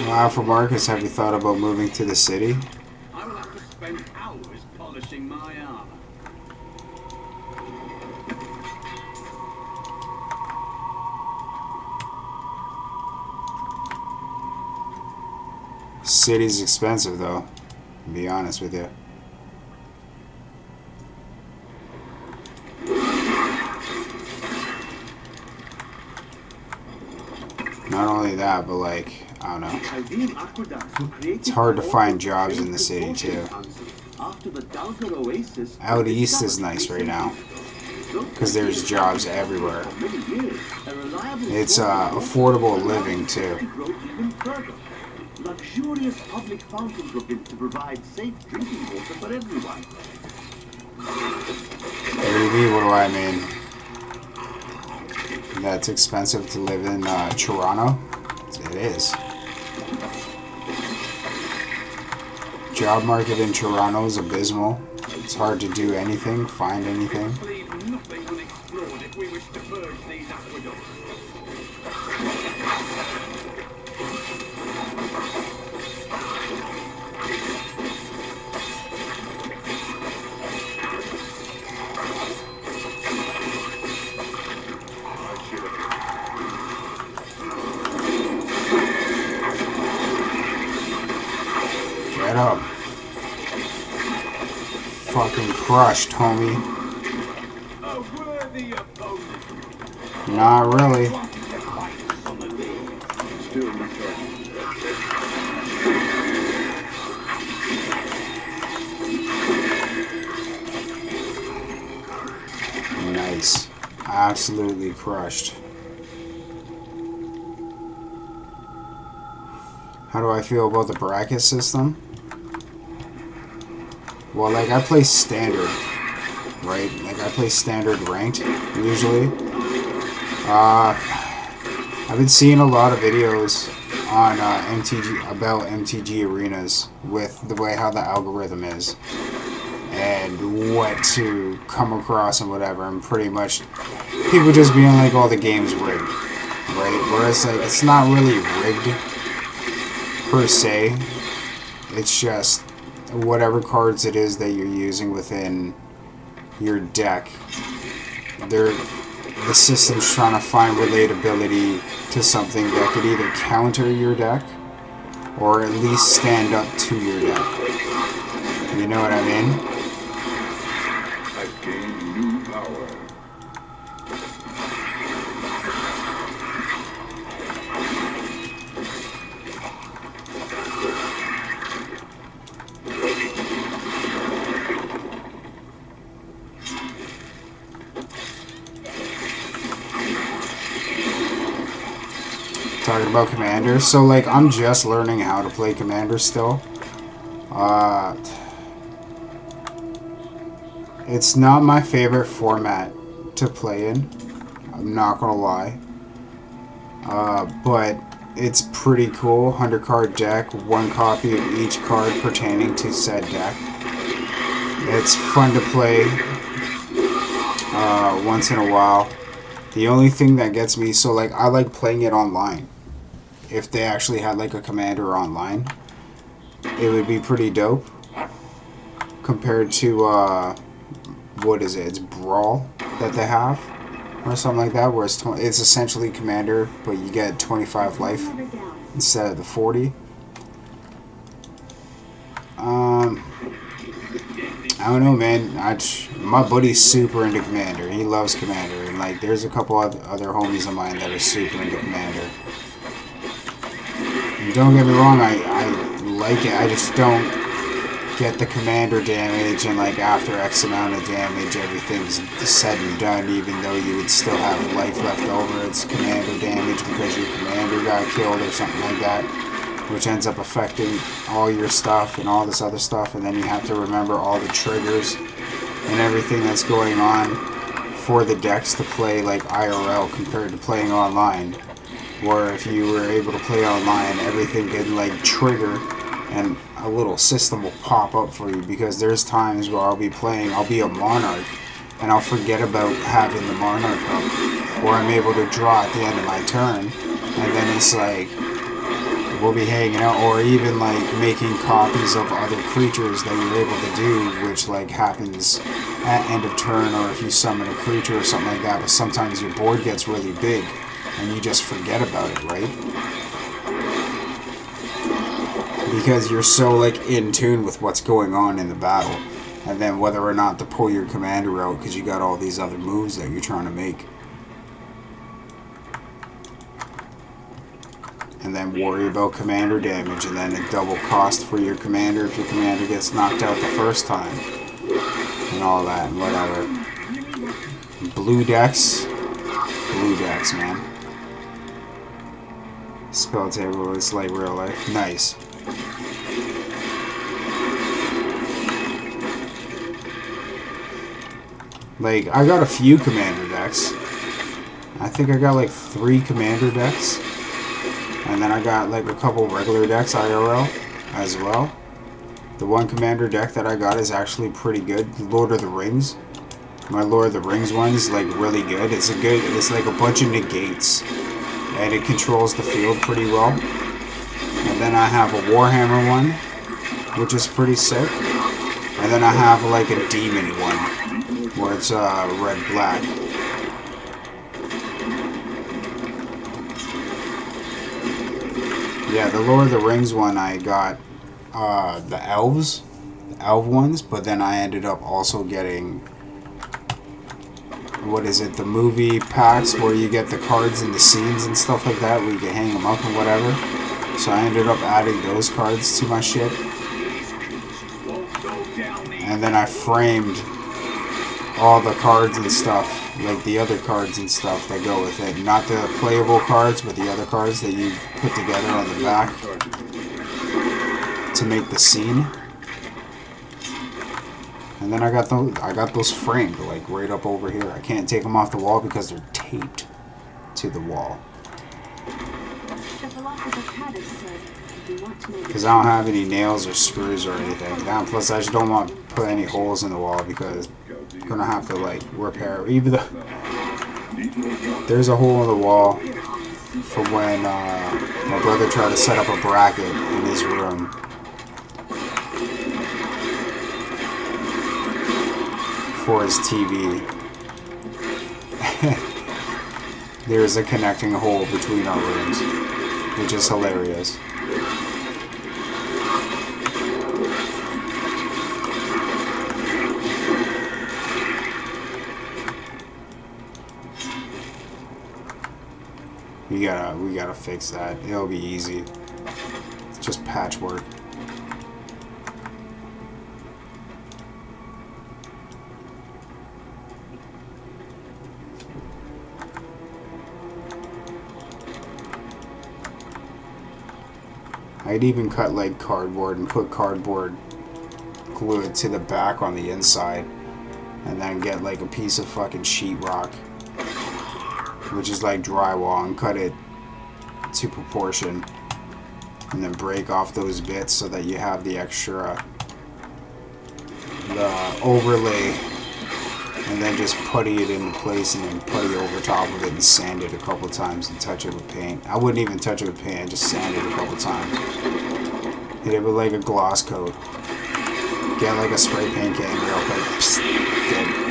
Wow, for Marcus, have you thought about moving to the city? I will have to spend hours polishing my armor. City's expensive though, to be honest with you. Not only that, but like, I don't know. It's hard to find jobs in the city too. Out east is nice right now, because there's jobs everywhere. It's affordable living too. Luxurious public fountains were built to provide safe drinking water for everyone. What do you mean? What do I mean? That's expensive to live in Toronto? It is. Job market in Toronto is abysmal. It's hard to do anything, find anything. Leave nothing unexplored if we wish to purge these aqueducts. Get up. Fucking crushed, homie. A worthy opponent. Not really. Still recharging. Nice. Absolutely crushed. How do I feel about the bracket system? Well, like, I play standard, right? Like, I play standard ranked, usually. I've been seeing a lot of videos on MTG, about MTG arenas with the way how the algorithm is and what to come across and whatever, and pretty much people just being like, oh, the game's rigged, right? Whereas, like, it's not really rigged per se. It's just whatever cards it is that you're using within your deck, the system's trying to find relatability to something that could either counter your deck or at least stand up to your deck. You know what I mean? I've gained new power. Talking about Commander, so like I'm just learning how to play Commander still. It's not my favorite format to play in, I'm not gonna lie. But it's pretty cool. 100 card deck, one copy of each card pertaining to said deck. It's fun to play once in a while. The only thing that gets me, so like I like playing it online. If they actually had like a Commander online, it would be pretty dope. Compared to what is it? It's Brawl that they have, or something like that, where it's essentially Commander, but you get 25 life instead of the 40. I don't know, man. My buddy's super into Commander. He loves Commander, and like, there's a couple of other homies of mine that are super into Commander. And don't get me wrong, I like it. I just don't get the commander damage, and like after X amount of damage, everything's said and done, even though you would still have life left over. It's commander damage because your commander got killed or something like that, which ends up affecting all your stuff and all this other stuff, and then you have to remember all the triggers and everything that's going on for the decks to play like IRL compared to playing online, where if you were able to play online, everything could like trigger and a little system will pop up for you, because there's times where I'll be playing, I'll be a Monarch, and I'll forget about having the Monarch up, or I'm able to draw at the end of my turn, and then it's like, we'll be hanging out, or even like making copies of other creatures that you're able to do, which like happens at end of turn, or if you summon a creature or something like that, but sometimes your board gets really big, and you just forget about it, right? Because you're so like in tune with what's going on in the battle, and then whether or not to pull your commander out because you got all these other moves that you're trying to make, and then worry about commander damage, and then a double cost for your commander if your commander gets knocked out the first time, and all that and whatever. Blue decks, man. Spell table is like real life. Nice. Like, I got a few commander decks. I think I got like 3 commander decks. And then I got like a couple regular decks IRL as well. The one commander deck that I got is actually pretty good. Lord of the Rings. My Lord of the Rings one is like really good. It's like a bunch of negates. And it controls the field pretty well. And then I have a Warhammer one, which is pretty sick. And then I have like a demon one, where it's red-black. Yeah, the Lord of the Rings one, I got the elves, the elf ones, but then I ended up also getting, what is it, the movie packs where you get the cards and the scenes and stuff like that, where you can hang them up and whatever. So I ended up adding those cards to my shit. And then I framed all the cards and stuff, like the other cards and stuff that go with it. Not the playable cards, but the other cards that you put together on the back to make the scene. And then I got those framed, like right up over here. I can't take them off the wall because they're taped to the wall. Because I don't have any nails or screws or anything. Now, plus I just don't want to put any holes in the wall because I'm gonna have to like repair. Even though there's a hole in the wall from when my brother tried to set up a bracket in his room. For his TV. There's a connecting hole between our rooms, which is hilarious. We gotta fix that. It'll be easy. It's just patchwork. I'd even cut like cardboard and put cardboard glue to the back on the inside, and then get like a piece of fucking sheetrock, which is like drywall, and cut it to proportion, and then break off those bits so that you have the extra, the overlay, and then just putty it into place, and then putty over top of it and sand it a couple times and touch it with paint. I wouldn't even touch it with paint, just sand it a couple times. Hit it with like a gloss coat. Get like a spray paint can real quick. Psst, good.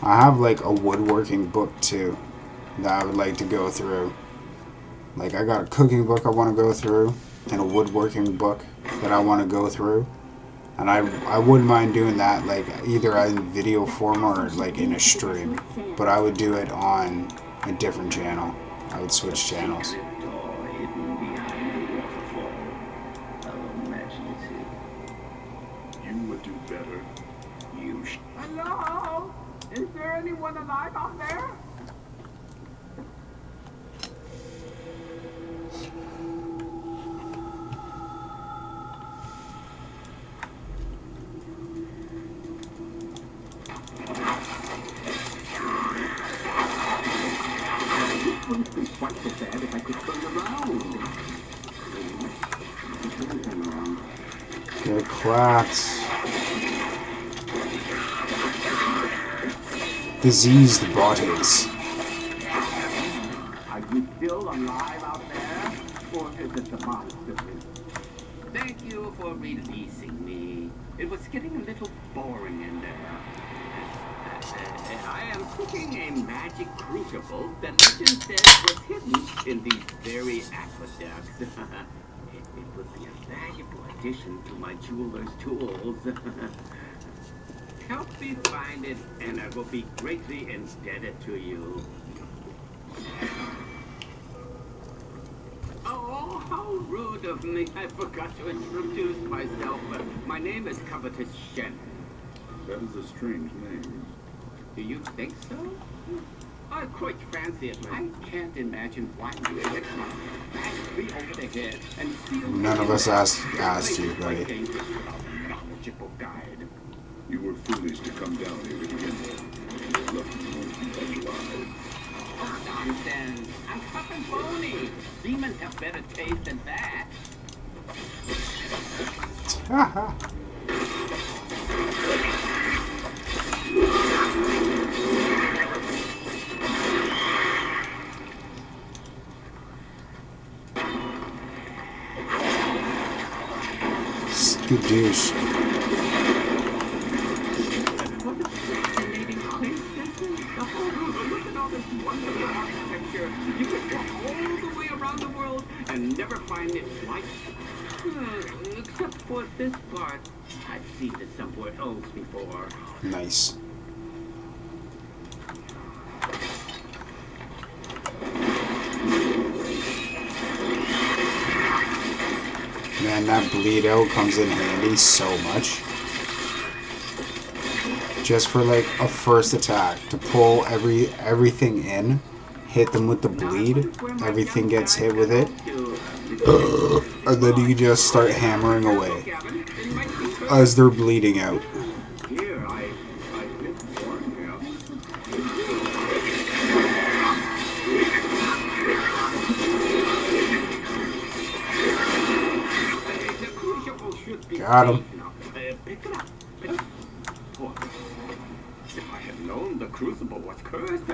I have like a woodworking book too that I would like to go through. Like, I got a cooking book I want to go through, and a woodworking book that I want to go through. And I wouldn't mind doing that, like, either in video form or, like, in a stream. But I would do it on a different channel. I would switch channels. Secret door hidden behind the waterfall. I'll imagine it. You would do better. You Hello? Is there anyone alive out there? wouldn't be quite so bad if I could turn around. Get clapped. Diseased bodies. Are you still alive out there? Or is it the monster? Thank you for releasing me. It was getting a little boring in there. I am cooking a magic crucible that legend says was hidden in these very aqueducts. It would be a valuable addition to my jeweler's tools. Help me find it, and I will be greatly indebted to you. Oh, how rude of me. I forgot to introduce myself. My name is Covetous Shen. That is a strange name. Do you think so? I quite fancy it. I can't imagine why you would bash me over the head and steal None of us asked you, buddy. Knowledgeable guide. You were foolish to come down here to begin with. Lucky to know you alive. Oh, nonsense. I'm tough and bony. Demons have better taste than that. Haha. Skadoosh. What a fascinating place this is. Oh, look at all this wonderful architecture. You could walk all the way around the world and never find it like. Except for this part. I've seen it somewhere else before. Nice. Man, that bleed out comes in handy so much. Just for like a first attack, to pull everything in, hit them with the bleed, everything gets hit with it, and then you just start hammering away as they're bleeding out. Here, I've been warned now. The crucible should be Got him. safe now. Pick it up. Pick it up. Oh, if I had known the crucible was cursed,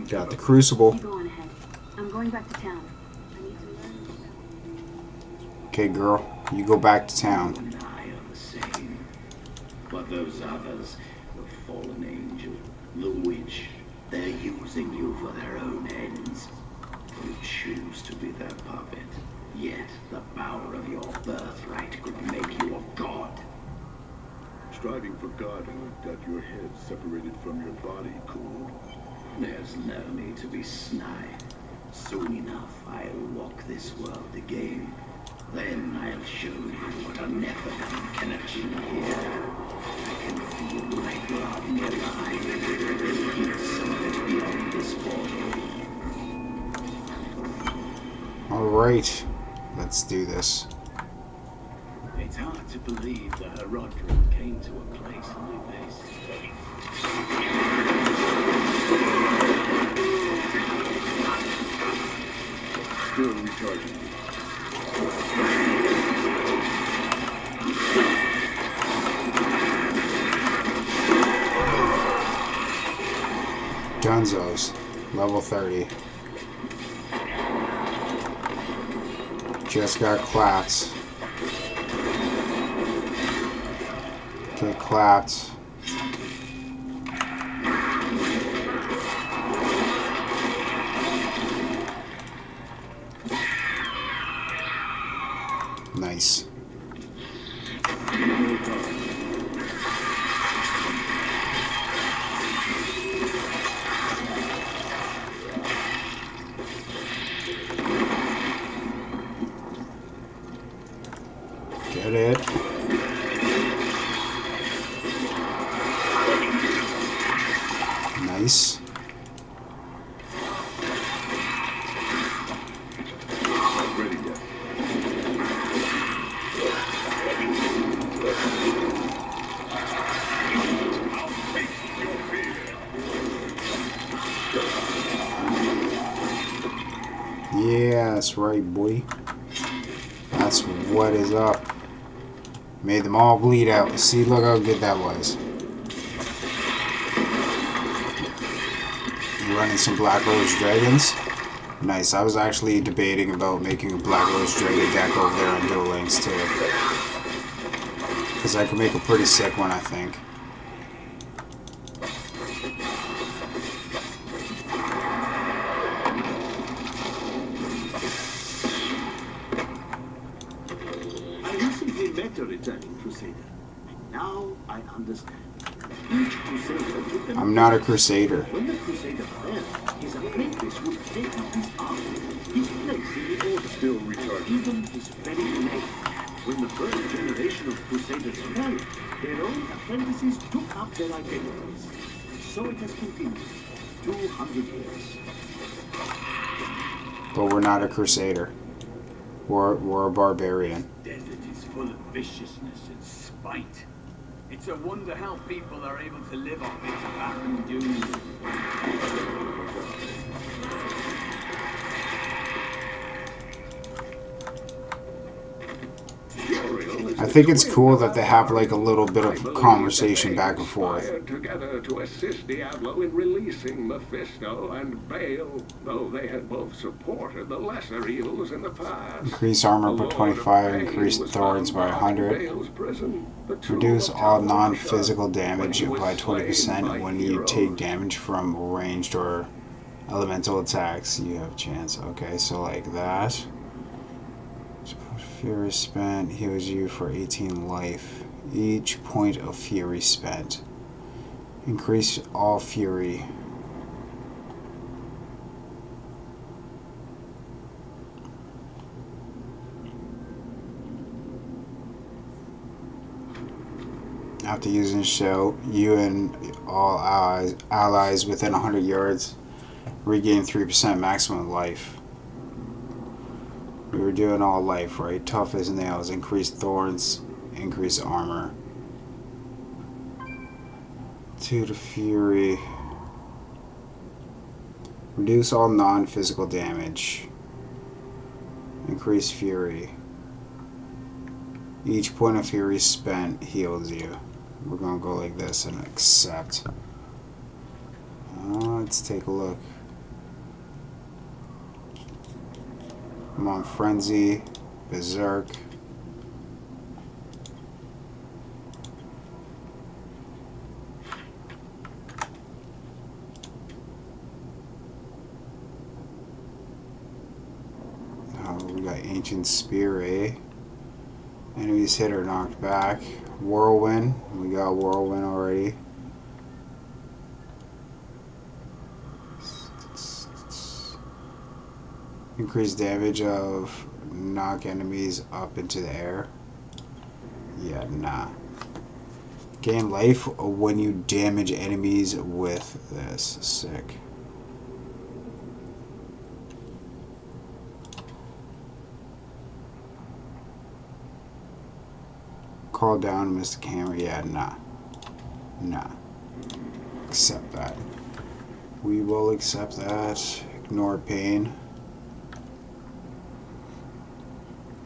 Got the crucible. You go on ahead. I'm going back to town. I need to learn. Okay, girl, you go back to town. and I are the same. But those others, the fallen angel, the witch, they're using you for their own ends. You choose to be their puppet. Yet the power of your birthright could make you a god. Striving for godhood got your head separated from your body, cool. There's no need to be snide. Soon enough, I'll walk this world again. Then I'll show you what a Nephilim can achieve here. I can feel my blood nearby. There's heat some of it beyond this portal. Alright, let's do this. It's hard to believe that a Roderick came to a place like this. Still recharging. Dunzos, level 30. Just got clapped. Get clapped. Nice. Get it. Nice. Ready yet? Yeah, that's right, boy. That's what is up. Made them all bleed out. See, look how good that was. Running some Black Rose Dragons. Nice. I was actually debating about making a Black Rose Dragon deck over there on Duel Links too. Because I could make a pretty sick one, I think. I recently met a returning Crusader. Now I understand. Each Crusader took an I'm not a Crusader. When the Crusader fell, his apprentice would take up his arm, his place in the order. Still retarded. Even his very name. When the first generation of Crusaders fell, their own apprentices took up their identities. So it has continued. 200 years. But we're not a Crusader. We're a Barbarian. Desert is full of viciousness and spite. It's a wonder how people are able to live off its barren dunes. I think it's cool that they have like a little bit of conversation back and forth. Together to assist Diablo in releasing Mephisto and Baal, though they had both supported the lesser evils in the past. Increase armor by 25, increase thorns by 100. Reduce all non-physical damage by 20% when you take damage from ranged or elemental attacks. You have a chance. Okay, so like that. Fury spent heals you for 18 life. Each point of fury spent. Increase all fury. After using shell, you and all allies within 100 yards regain 3% maximum life. We were doing all life, right? Tough as nails, increase thorns, increase armor. 2 to fury. Reduce all non-physical damage. Increase fury. Each point of fury spent heals you. We're gonna go like this and accept. Let's take a look. I'm on Frenzy, Berserk. Oh, we got Ancient Spear, eh? Enemies hit or knocked back. Whirlwind, we got Whirlwind already. Increase damage of knock enemies up into the air. Yeah, nah. Gain life when you damage enemies with this. Sick. Call down Mr. Camera. Yeah, nah. Nah. Accept that. We will accept that. Ignore pain.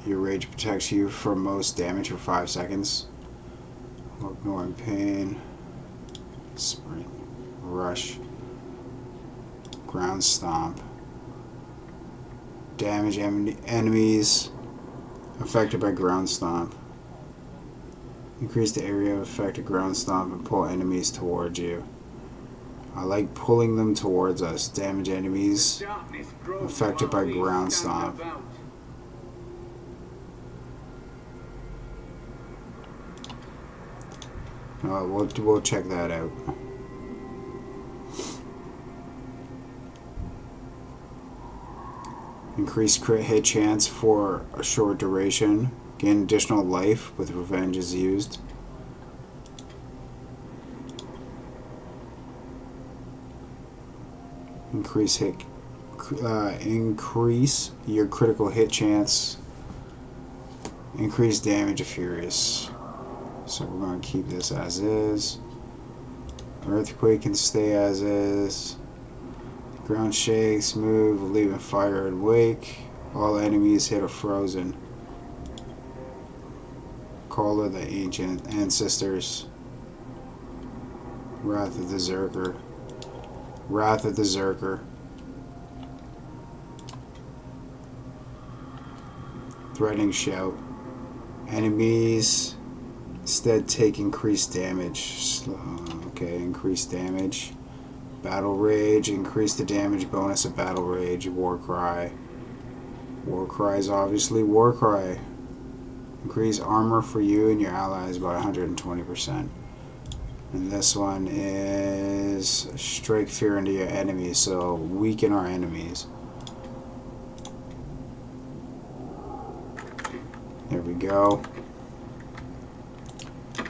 Your rage protects you from most damage for 5 seconds. Ignoring pain. Sprint. Rush. Ground stomp. Damage enemies affected by ground stomp. Increase the area of affected ground stomp and pull enemies towards you. I like pulling them towards us. Damage enemies affected by ground stomp. We'll check that out. Increased crit hit chance for a short duration. Gain additional life with revenge is used. Increase your critical hit chance. Increase damage of Furious. So we're going to keep this as is. Earthquake can stay as is. Ground shakes, move, leaving fire and wake. All enemies hit are frozen. Call of the ancient ancestors. Wrath of the Zerker. Wrath of the Zerker. Threatening shout. Enemies instead take increased damage. Okay, increased damage. Battle Rage, increase the damage bonus of Battle Rage. War Cry. War Cry is obviously War Cry. Increase armor for you and your allies by 120%. And this one is Strike Fear into your enemies, so weaken our enemies. There we go.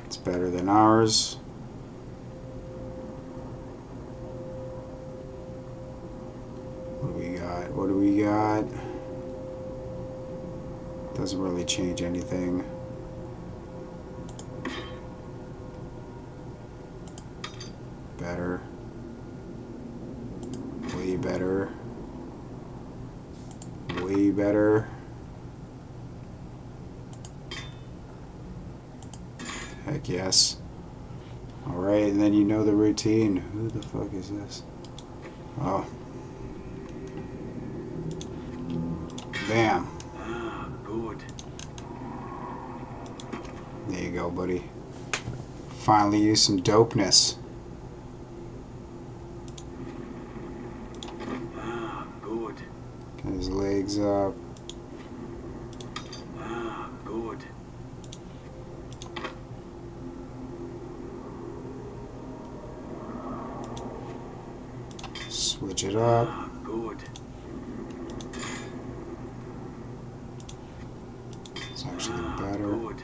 It's better than ours. What do we got? What do we got? Doesn't really change anything. Better. Way better. Way better. Heck yes. Alright, and then you know the routine. Who the fuck is this? Oh. Bam. Ah, good. There you go, buddy. Finally use some dopeness. Ah, good. Get his legs up. Ah, good. Switch it up. Ah, good. It's actually Ah, better. good.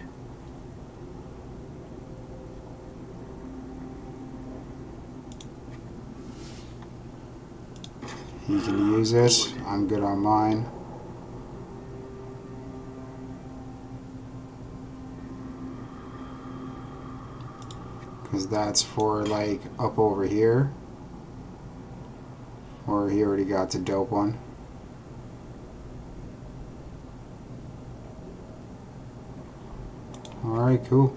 He can use it. I'm good on mine. Because that's for like up over here. Or he already got the dope one. Alright, cool.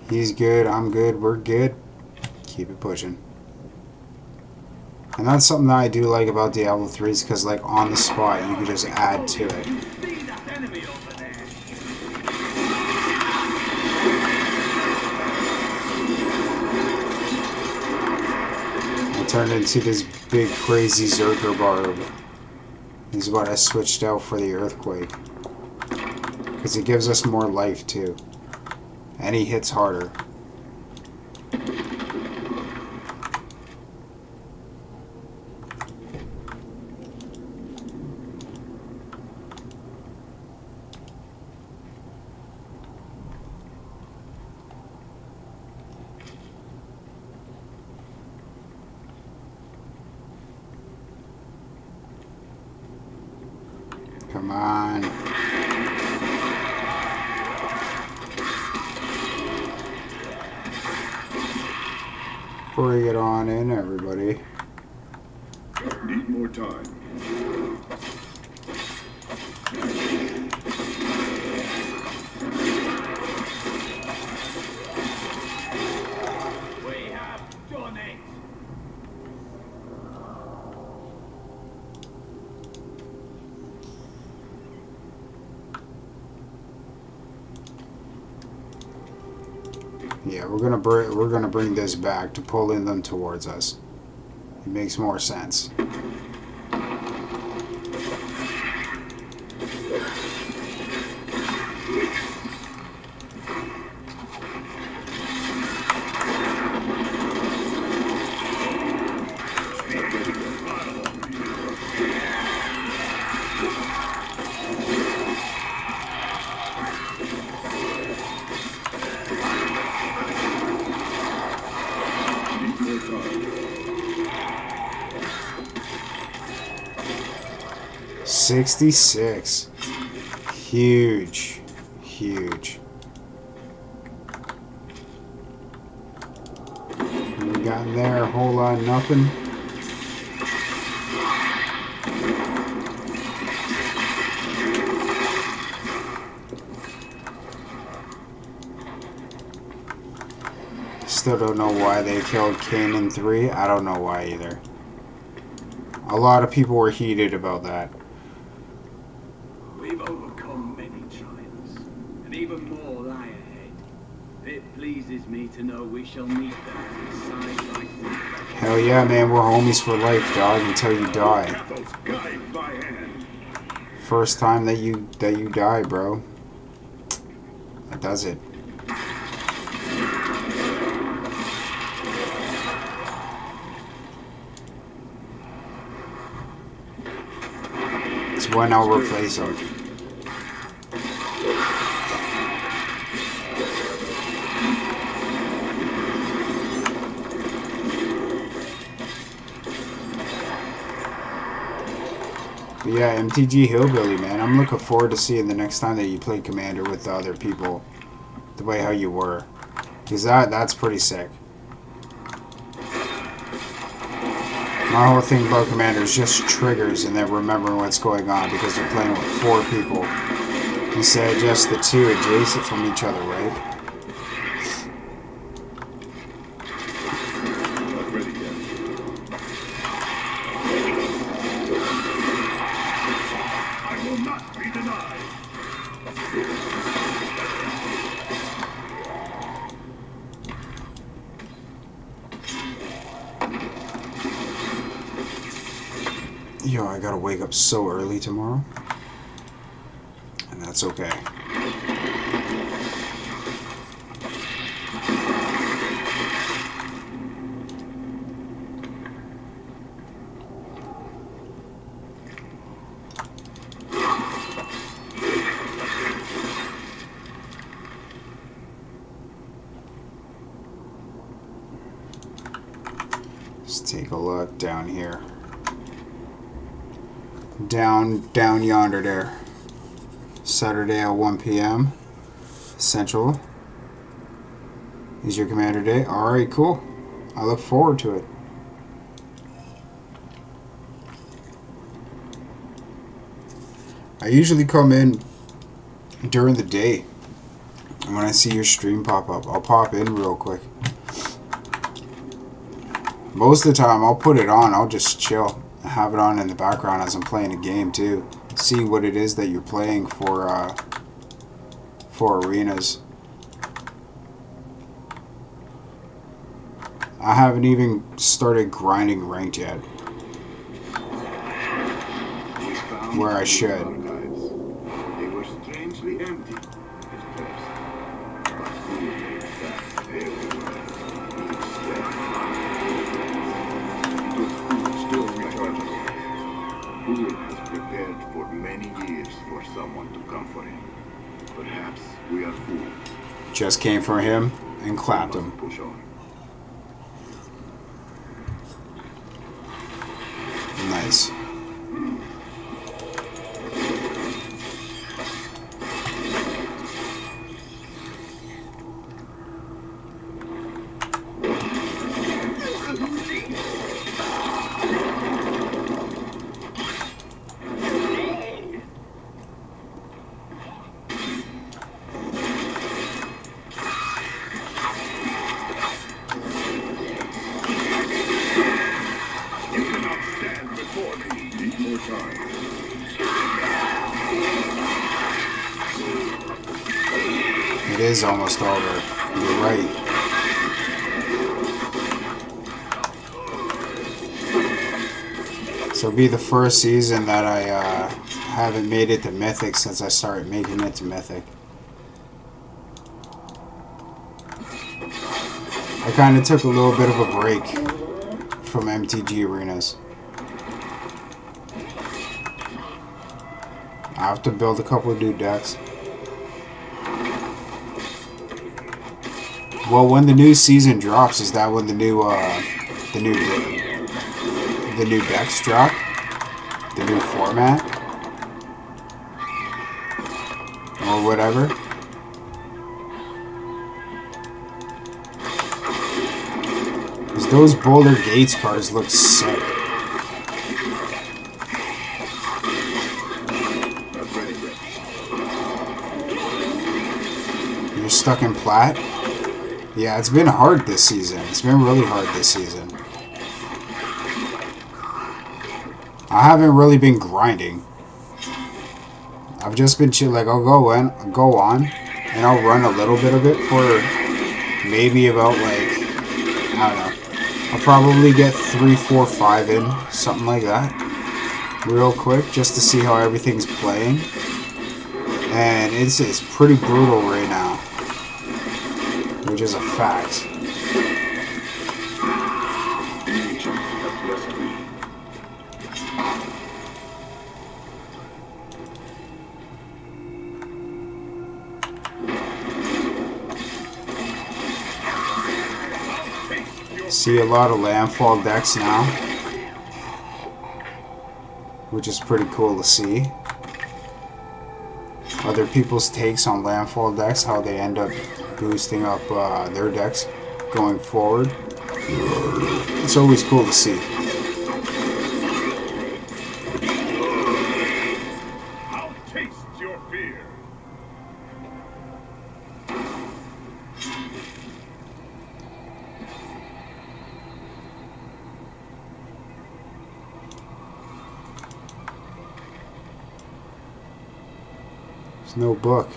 He's good, I'm good, we're good. Keep it pushing. And that's something that I do like about Diablo 3 is because like on the spot you can just add to it. See that enemy over there? I turned into this big crazy Zerker Barb. This is what I switched out for the Earthquake. Because it gives us more life too. And he hits harder. Come on. Bring it on in, everybody. Need more time. We have done it. Yeah, we're gonna bring this back to pulling them towards us. It makes more sense. $66. Huge. Huge. What we got in there? A whole lot of nothing. Still don't know why they killed Kane in 3. I don't know why either. A lot of people were heated about that. We've overcome many giants, and even more lie ahead. It pleases me to know we shall meet them side by side. Hell yeah, man, we're homies for life, dog, until you die. First time that you die, bro. That does it. It's when I'll replace him. But yeah, MTG Hillbilly, man. I'm looking forward to seeing the next time that you play Commander with the other people. The way how you were. Because that's pretty sick. My whole thing about Commander is just triggers and then remembering what's going on because you're playing with 4 people instead of just the 2 adjacent from each other, right? Yo, I gotta wake up so early tomorrow. And that's okay. Let's take a look down here. Down yonder there. Saturday at 1 p.m. Central is your Commander Day. Alright, cool. I look forward to it. I usually come in during the day. And when I see your stream pop up, I'll pop in real quick. Most of the time, I'll put it on. I'll just chill. Have it on in the background as I'm playing a game too. See what it is that you're playing for arenas. I haven't even started grinding ranked yet. Where I should. They were strangely empty at first, but soon they sat everywhere. Still rechargeable. Fool has prepared for many years for someone to come for him. Perhaps we are fools. Just came for him and clapped him. Push on. Nice. It is almost over. You're right. So it'll be the first season that I haven't made it to Mythic since I started making it to Mythic. I kind of took a little bit of a break from MTG arenas. I have to build a couple of new decks. Well, when the new season drops, is that when the new The new decks drop. The new format. Or whatever. Because those Boulder Gates cards look sick. You're stuck in plat? Yeah, it's been hard this season. It's been really hard this season. I haven't really been grinding. I've just been chill. Like, I'll go on, and I'll run a little bit of it for maybe about, like, I don't know. I'll probably get 3, 4, 5 in, something like that, real quick, just to see how everything's playing. And it's pretty brutal right now, which is a fact. See a lot of landfall decks now, which is pretty cool to see. Other people's takes on landfall decks, how they end up boosting up their decks going forward. It's always cool to see. I'll taste your fear. There's no book.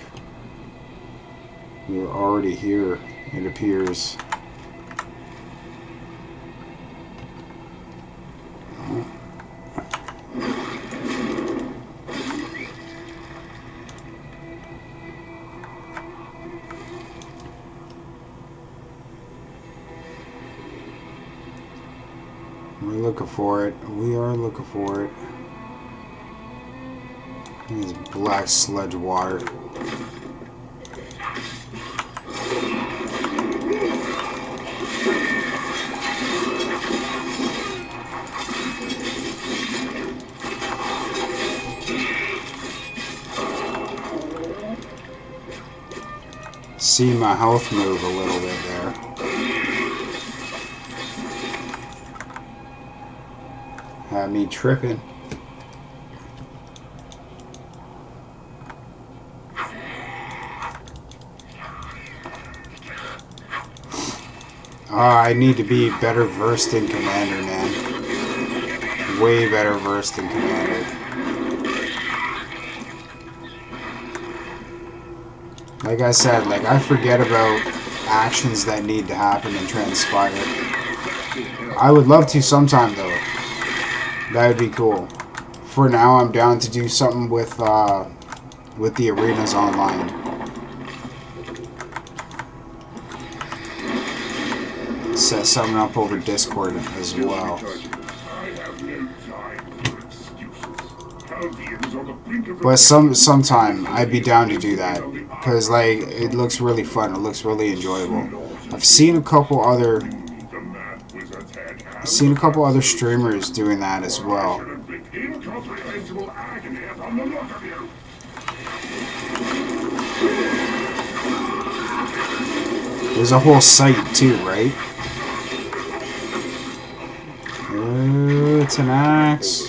We're already here, it appears. We're looking for it. We are looking for it. This black sludge water. See my health move a little bit there. Had me tripping. I need to be better versed in Commander, man. Way better versed in Commander. Like I said, like, I forget about actions that need to happen and transpire. I would love to sometime, though. That would be cool. For now, I'm down to do something with the arenas online. Set something up over Discord as well. But sometime I'd be down to do that, because like it looks really fun. It looks really enjoyable. I've seen a couple other streamers doing that as well. There's a whole site too, right? It's an axe.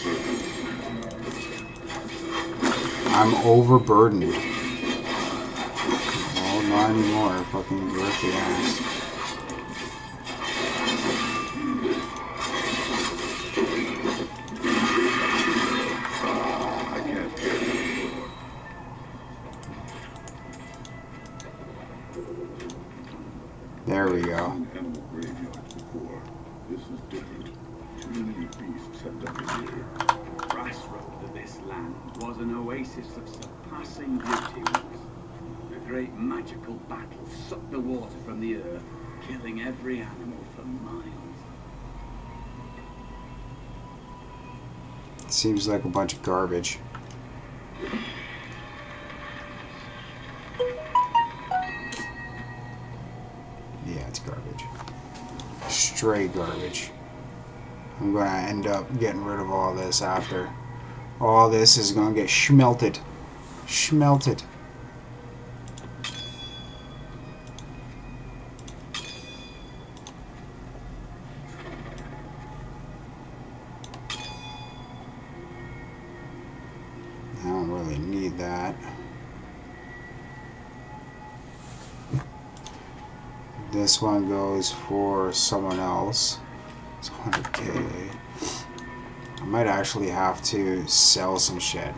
I'm overburdened. Oh, not anymore. Fucking grip the axe. There we go. This is different. Too many beasts have done it here. Crossroad of this land was an oasis of surpassing beauty once. A great magical battle sucked the water from the earth, killing every animal for miles. Seems like a bunch of garbage. Yeah, it's garbage. Stray garbage. I'm going to end up getting rid of all this after. All this is going to get schmelted. Schmelted. I don't really need that. This one goes for someone else. It's 100k. I might actually have to sell some shit.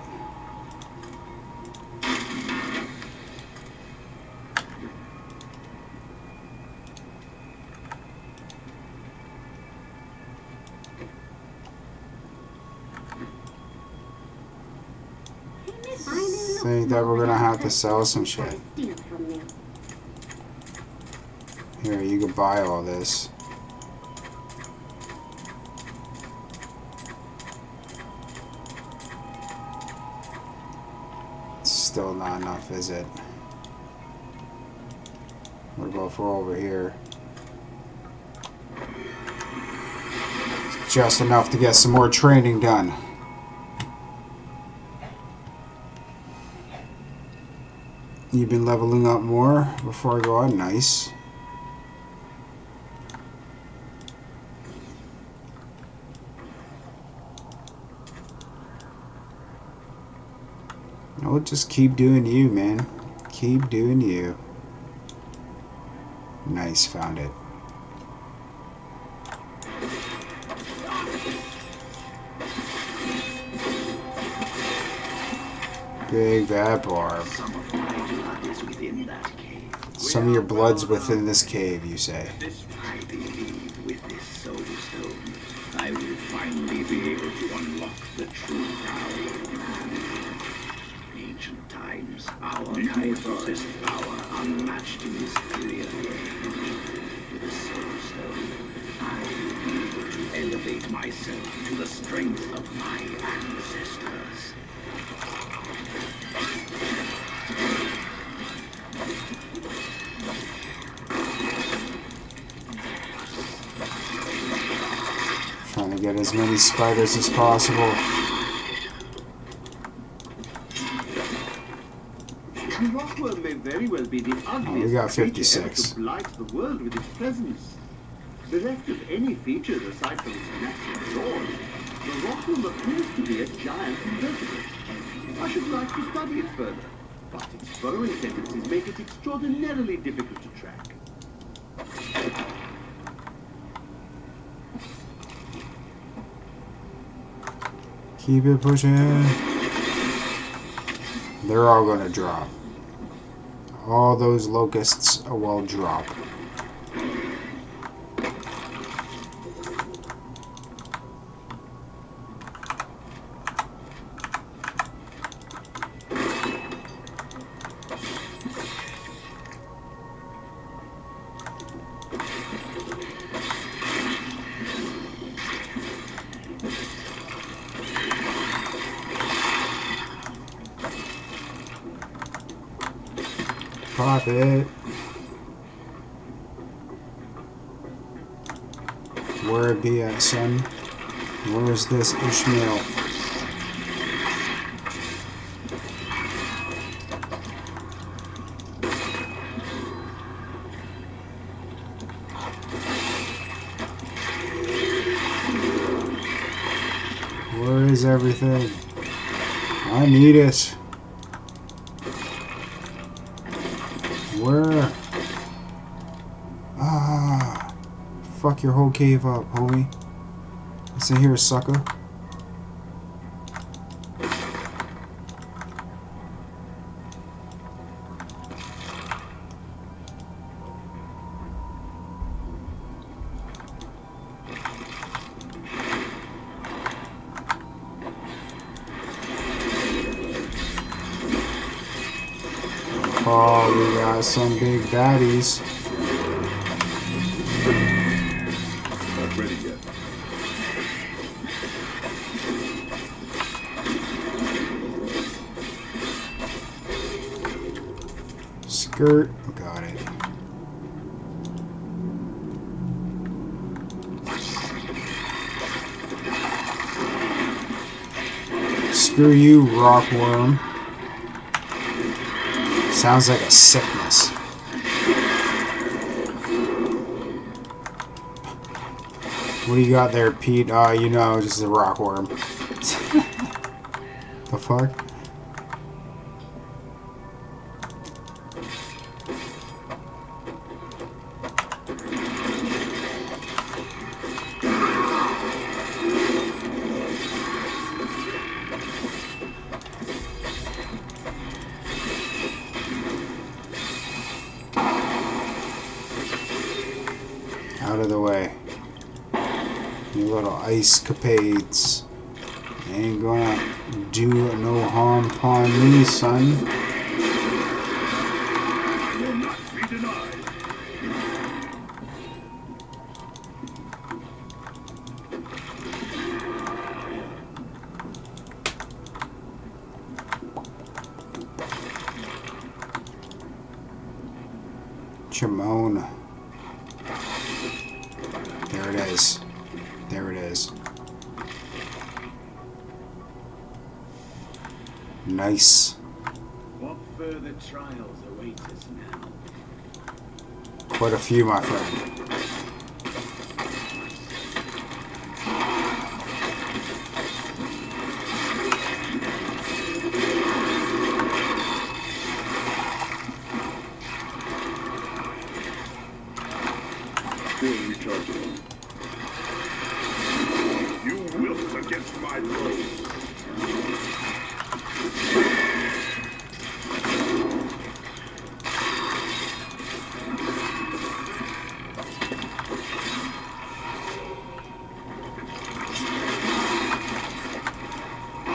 I think that we're gonna have to sell some shit. Here, you can buy all this. It's still not enough, is it? What about for over here? It's just enough to get some more training done. You've been leveling up more before I go on. Nice. No, just keep doing you, man. Keep doing you. Nice, found it. Big bad Barb. Some of your blood's within this cave, you say. I believe with this soul stone, I will finally be able to unlock the true power of man. Ancient times, our kind possessed power unmatched in this period. With the soul stone, I will be able to elevate myself to the strength of my ancestors. Trying to get as many spiders as possible. The rockworm may very well be the ugliest we got creature 56. ever to blight the world with its presence. Bereft of any features aside from its natural jaws, the rockworm appears to be a giant invertebrate. I should like to study it further, but its burrowing tendencies make it extraordinarily difficult to track. Keep it pushing. They're all gonna drop. All those locusts will drop. Pop it. Where it be at, son? Where's this Ishmael? Where is everything? I need it. Where? Ah, fuck your whole cave up, homie. Listen here, sucker. Oh, we got some big baddies. Not ready yet. Skirt. Got it. Screw you, rockworm. Sounds like a sickness. What do you got there, Pete? You know, just a rockworm. The fuck? Out of the way. You little ice capades. Ain't gonna do no harm upon me, son. Will not be denied. Chimone. There it is. There it is. Nice. What further trials await us now? Quite a few, my friend. Still rechargeable. You wilt against my blows.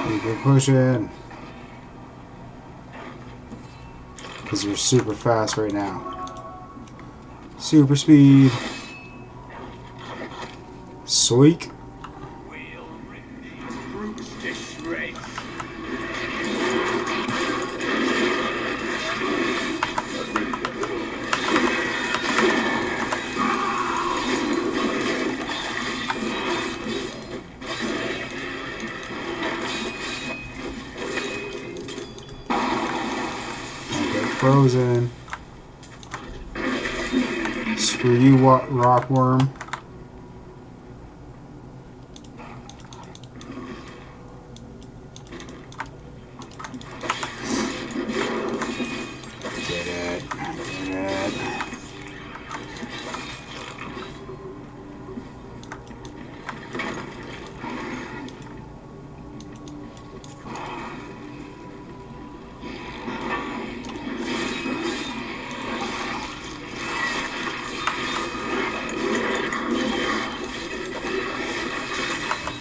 Keep it pushing. Because you're super fast right now. Super speed. Soik. We'll rip these brutes to shreds. Don't get frozen. Screw you, rockworm. Get it. Get it.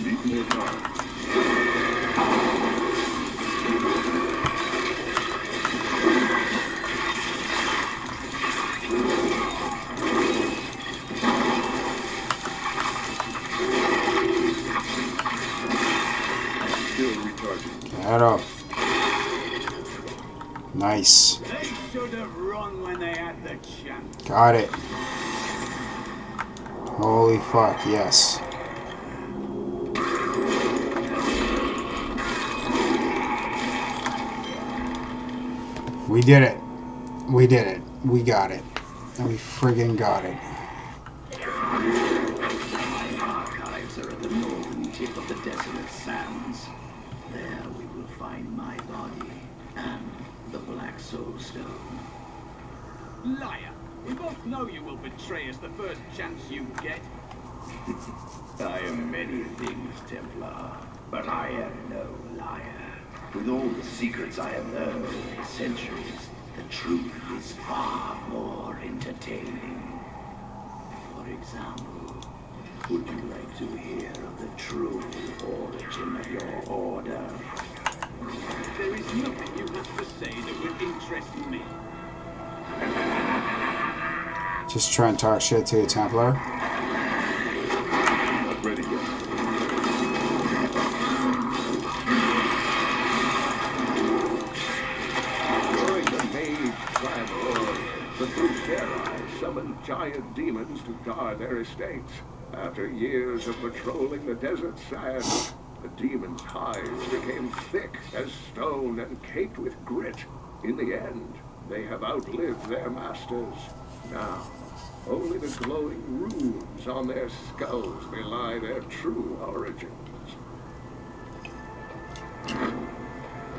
Need more time. Still recharging. Get up. Nice. They should have run when they had the chance. Got it. Holy fuck, yes. We did it. We did it. We got it. And we friggin' got it. My archives are at the northern tip of the desolate sands. There we will find my body and the Black Soul Stone. Liar! We both know you will betray us the first chance you get. I am many things, Templar, but I am no liar. With all the secrets I have learned over the centuries, the truth is far more entertaining. For example, would you like to hear of the true origin of your order? There is nothing you have to say that would interest me. Just try and talk shit to a Templar. Not ready yet. During the Mage Clamor, the Bucerai summoned giant demons to guard their estates. After years of patrolling the desert sands, The demon's hides became thick as stone and caked with grit. In the end, they have outlived their masters. Now, only the glowing runes on their skulls belie their true origins.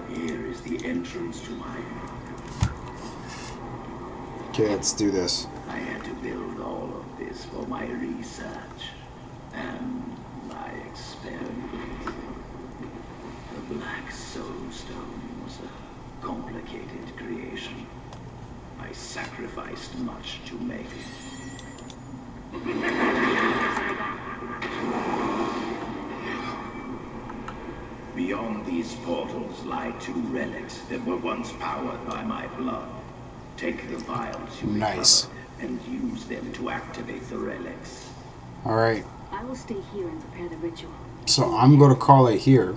Here is the entrance to my work. Okay, let's do this. I had to build all of this for my research and my experiments. The Black Soul Stone was a complicated creation. I sacrificed much to make it. Beyond these portals lie 2 relics that were once powered by my blood. Take the vials you Nice. recovered and use them to activate the relics. Alright, I will stay here and prepare the ritual. so I'm going to call it here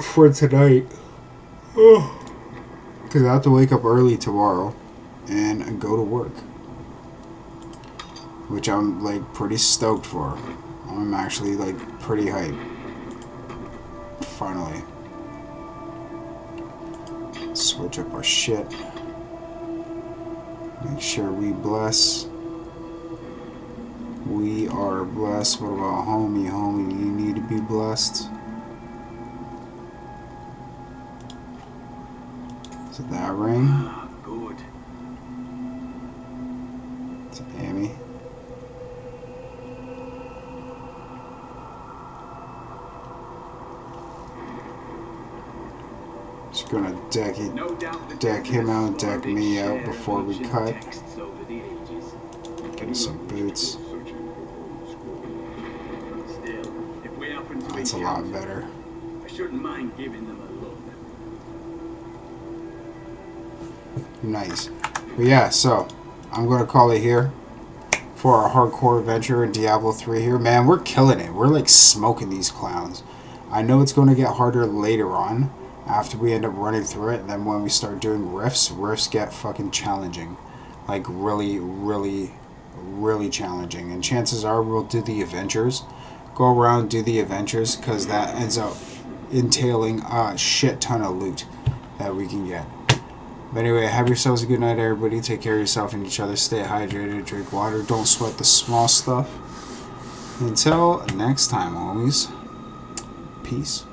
for tonight. Because I have to wake up early tomorrow and go to work. Which I'm like pretty stoked for. I'm actually like pretty hyped. Finally. Switch up our shit. Make sure we bless. We are blessed. What about homie? Homie, you need to be blessed. Is it that ring? Ah, good. It's a Pammy. Just gonna deck it. No doubt the Deck him out, deck big me out share before of we ancient cut. texts over the ages. Get him some boots. Still, if we happen to That's a be lot counted, better. I shouldn't mind giving them a look. Nice. But yeah, so I'm gonna call it here for our hardcore adventure in Diablo 3 here. Man, we're killing it. We're like smoking these clowns. I know it's gonna get harder later on after we end up running through it, and then when we start doing rifts get fucking challenging. Like really, really, really challenging. And chances are we'll do the adventures. Go around, do the adventures, because that ends up entailing a shit ton of loot that we can get. But anyway, have yourselves a good night, everybody. Take care of yourself and each other. Stay hydrated, drink water. Don't sweat the small stuff. Until next time, homies. Peace.